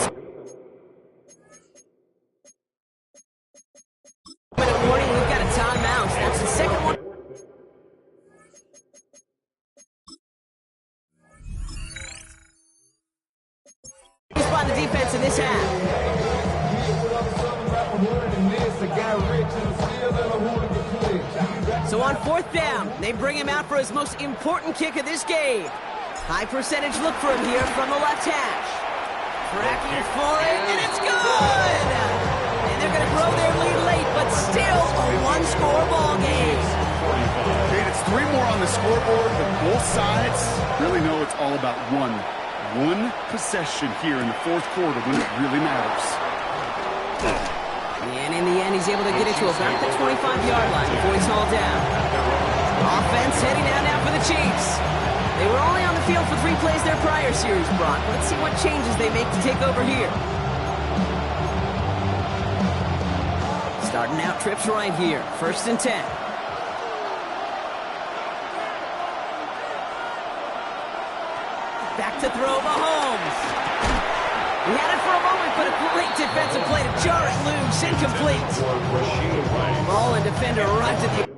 minute warning, we've got a timeout. That's the second one. By the defense in this half. So on fourth down, they bring him out for his most important kick of this game. High percentage look for him here from the left hash. Tracking for it, and it's good! And they're going to grow their lead late, but still a one-score ball game. Okay, it's 3 more on the scoreboard, but both sides really know it's all about one possession here in the fourth quarter when it really matters. And in the end, he's able to get it to about the 25-yard line before he's hauled down. Offense heading out now for the Chiefs. They were only on the field for 3 plays their prior series, Brock. Let's see what changes they make to take over here. Starting out trips right here. First and 10. Back to throw Mahomes. He had it for a moment, but a great defensive play to jar it loose. Incomplete. Ball and defender arrived at the...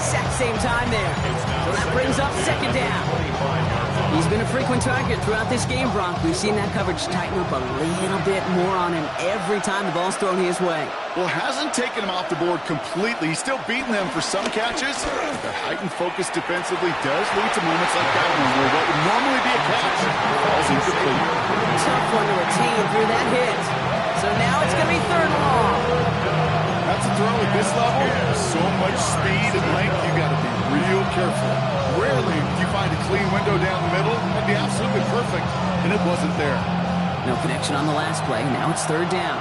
Exact same time there. So that brings up second down. He's been a frequent target throughout this game, Brock. We've seen that coverage tighten up a little bit more on him every time the ball's thrown his way. Well, hasn't taken him off the board completely. He's still beating them for some catches. The heightened focus defensively does lead to moments like that one where what would normally be a catch falls incomplete. Tough one to retain through that hit. So now it's going to be third and long. That's a throw at this level. So much speed and length, you got to be real careful. Rarely do you find a clean window down the middle. That'd be absolutely perfect, and it wasn't there. No connection on the last play. Now it's third down.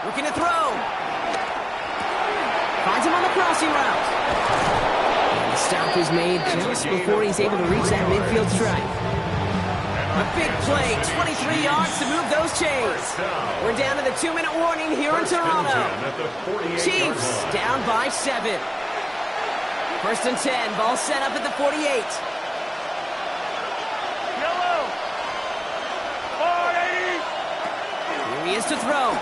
Looking to throw. Finds him on the crossing route. And the stop is made just before he's able to reach that midfield strike. A big play, 23 yards to move those chains. We're down to the 2-minute warning here in Toronto. Chiefs down by 7. First and 10, ball set up at the 48. Yellow. 40. Here he is to throw.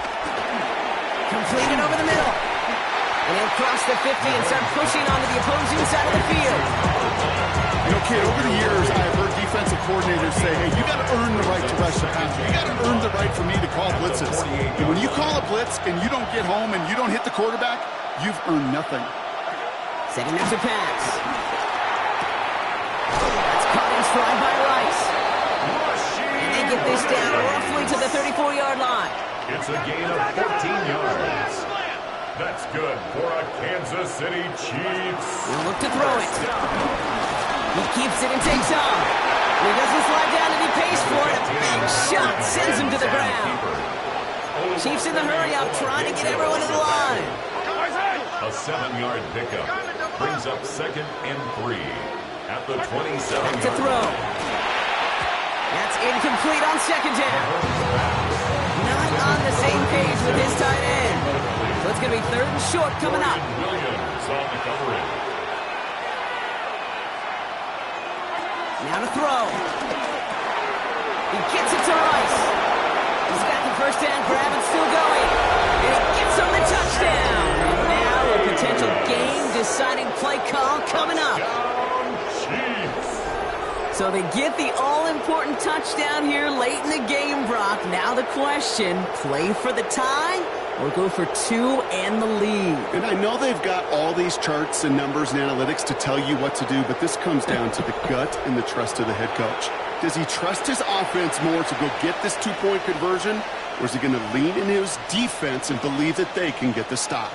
Completed over the middle. And he'll cross the 50 and start pushing onto the opposing side of the field. You know, kid, over the years, I've heard defensive coordinators say, hey, you got to earn the right to rush the passer. You got to earn the right for me to call blitzes. And when you call a blitz and you don't get home and you don't hit the quarterback, you've earned nothing. Setting up to pass. That's caught in stride by Rice. And they get this down roughly to the 34-yard line. It's a gain of 14 yards. That's good for a Kansas City Chiefs. He'll look to throw it. He keeps it and takes off. He doesn't slide down and he pays for it. A big shot sends him to the ground. Chiefs in the hurry-up trying to get everyone to the line. A 7-yard pickup brings up 2nd and 3 at the 27-yard to throw. That's incomplete on 2nd down. Not on the same page with his tight end. So it's going to be 3rd and short coming up. Williams on the coverage. Now to throw. He gets it to Rice. He's got the first down grab and still going. And he gets him the touchdown. And now a potential game-deciding play call coming up. So they get the all-important touchdown here late in the game, Brock. Now the question, play for the tie or go for 2 and the lead? And I know they've got all these charts and numbers and analytics to tell you what to do, but this comes down to the gut and the trust of the head coach. Does he trust his offense more to go get this 2-point conversion, or is he going to lean in his defense and believe that they can get the stop?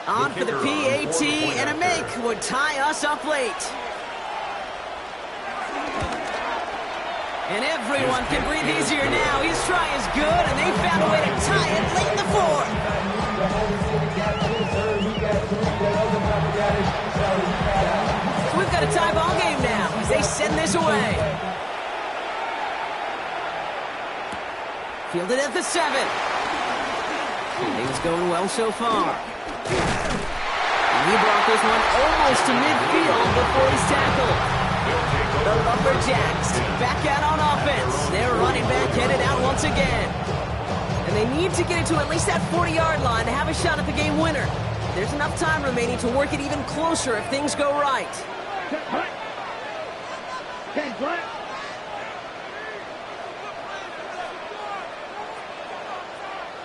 On for the PAT, and a make would tie us up late. And everyone can breathe easier now. His try is good, and they found a way to tie it late in the 4th. So we've got a tie ball game now as they send this away. Fielded at the 7. Things going well so far. And he brought this one almost to midfield before he's tackled. The Lumberjacks back out on offense. Their running back headed out once again. And they need to get it to at least that 40-yard line to have a shot at the game winner. There's enough time remaining to work it even closer if things go right.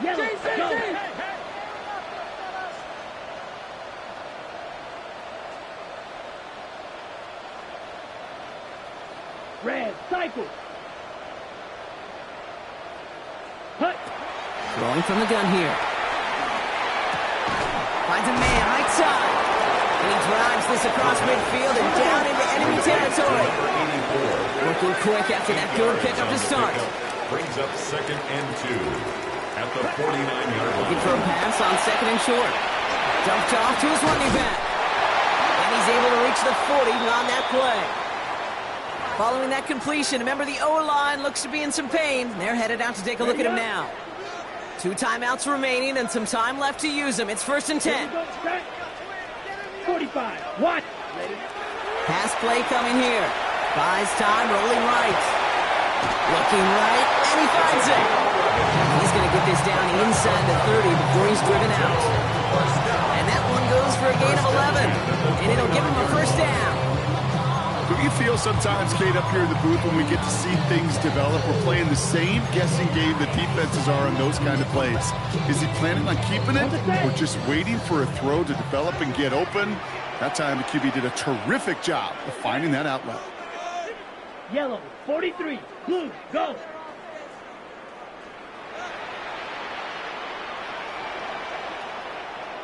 Yellow, go. Red, cycle. Hut. Throwing from the gun here. Finds a man right side. And he drives this across midfield and down into enemy territory. Working quick after that good pickup to start. Brings up 2nd and 2 at the 49-yard line. Looking for a pass on 2nd and short. Dumped off to his running back. And he's able to reach the 40 on that play. Following that completion, remember the O-line looks to be in some pain. They're headed out to take a look at him now. 2 timeouts remaining and some time left to use them. It's 1st and 10. 45. What? Pass play coming here. Buys time, rolling right. Looking right, and he finds it. He's going to get this down inside the 30 before he's driven out. And that one goes for a gain of 11. And it'll give him a 1st down. Do you feel sometimes, Kate, up here in the booth when we get to see things develop, we're playing the same guessing game the defenses are on those kind of plays? Is he planning on keeping it or just waiting for a throw to develop and get open? That time the QB did a terrific job of finding that outlet. Yellow, 43. Blue, go.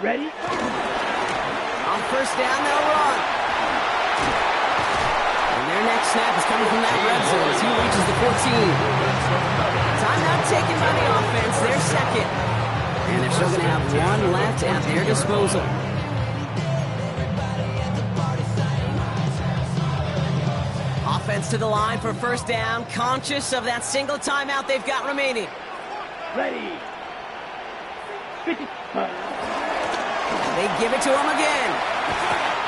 Ready? On 1st down, they'll run. Their next snap is coming from that red zone as he reaches the 14. Timeout taken by the offense, their 2nd. And they're still going to have 1 left at their disposal. Offense to the line for 1st down, conscious of that single timeout they've got remaining. Ready. 50. They give it to him again.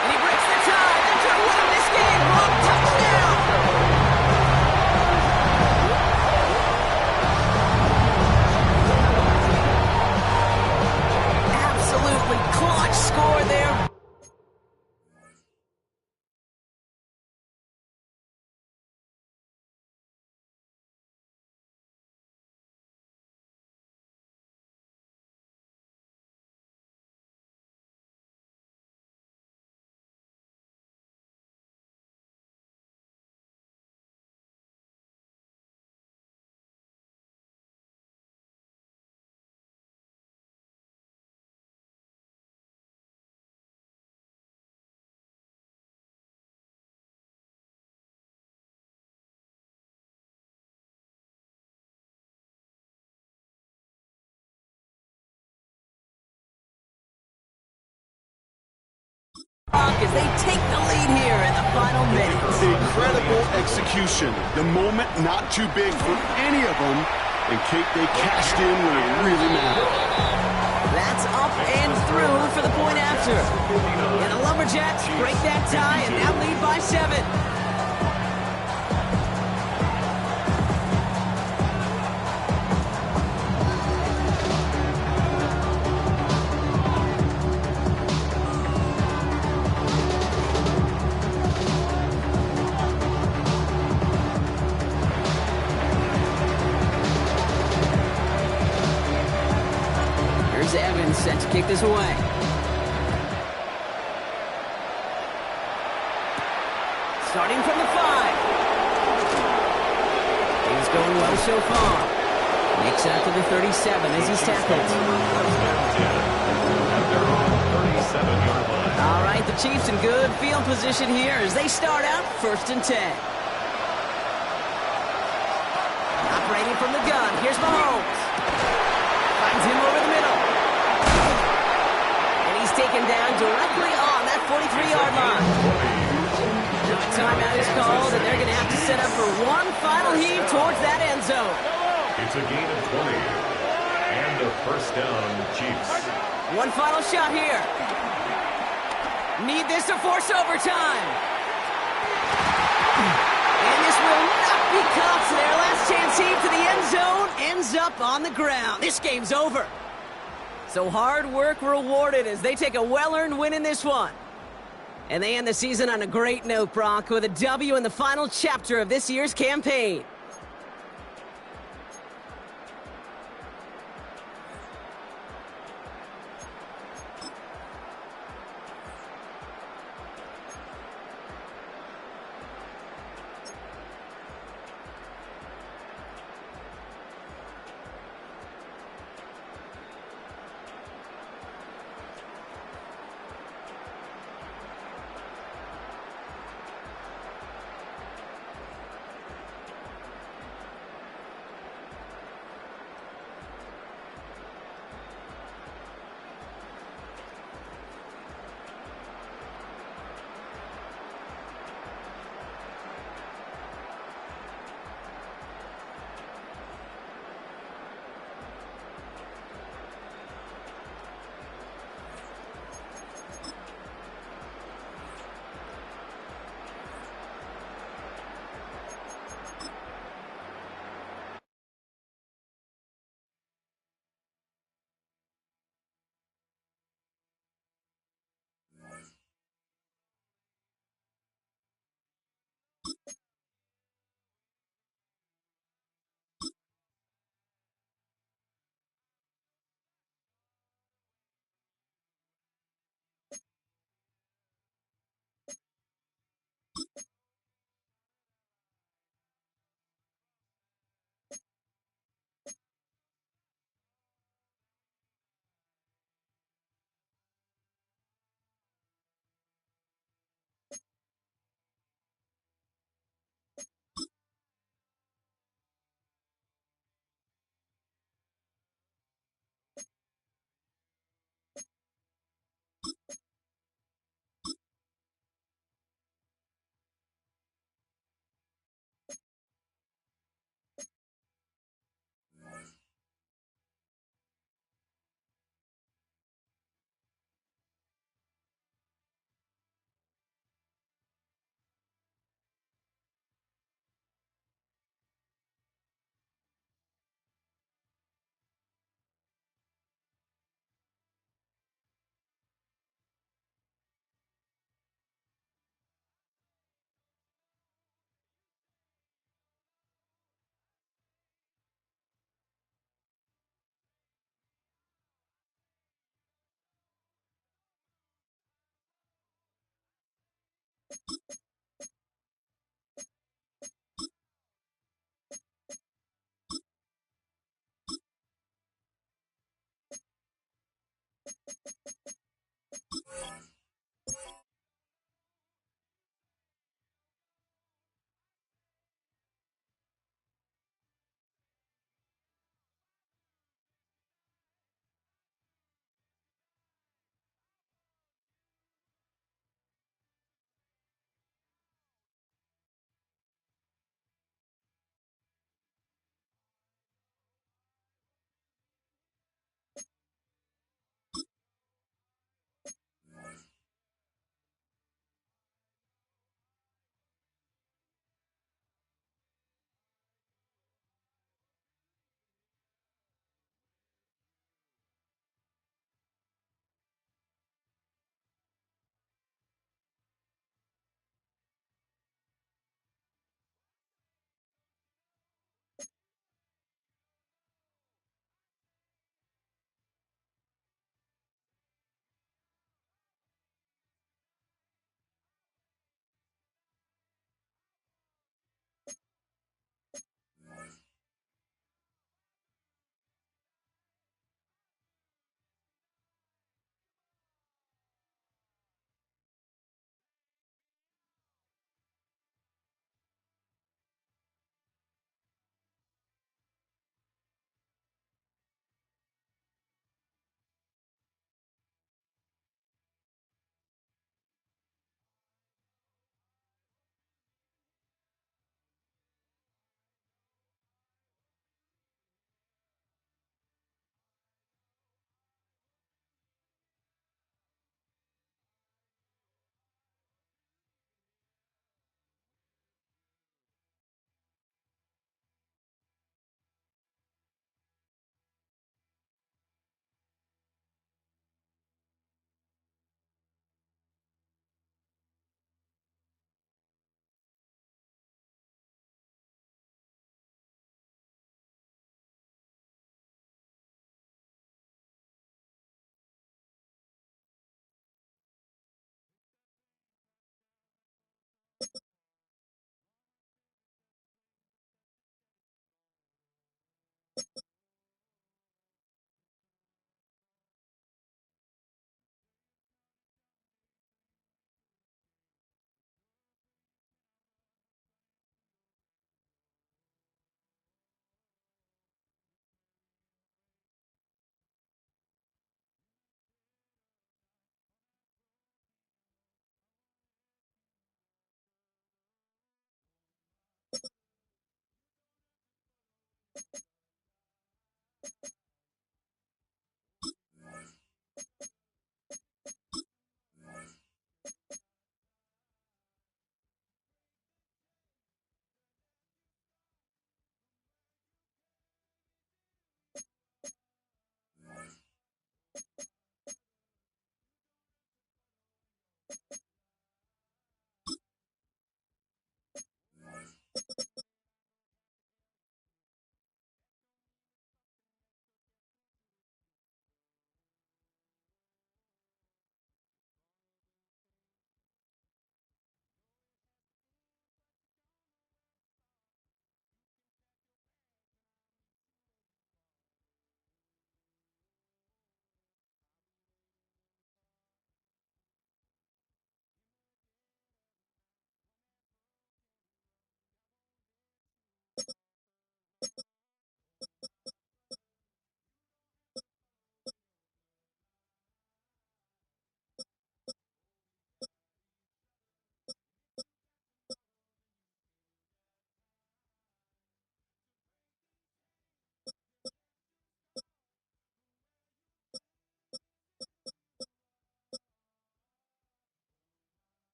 And he breaks the tie. They're going to win this game. Long touchdown. Absolutely clutch score there. as they take the lead here in the final minutes. Incredible execution. The moment not too big for any of them. And Kate, they cashed in when it really mattered. That's up and through for the point after. And the Lumberjacks break that tie and now lead by 7. Evans set to kick this away. Starting from the 5. Things going well so far. Makes out to the 37 as he's tackled. All right, the Chiefs in good field position here as they start out 1st and 10. Operating from the gun, here's Mahomes. Finds him over the middle. Taken down directly on that 43-yard line. Now a timeout is called, and they're going to have to set up for one final heave towards that end zone. It's a gain of 20, and a 1st down, Chiefs. One final shot here. Need this to force overtime. And this will not be caught, so their last chance heave to the end zone ends up on the ground. This game's over. So hard work rewarded as they take a well-earned win in this one. And they end the season on a great note, Brock, with a W in the final chapter of this year's campaign.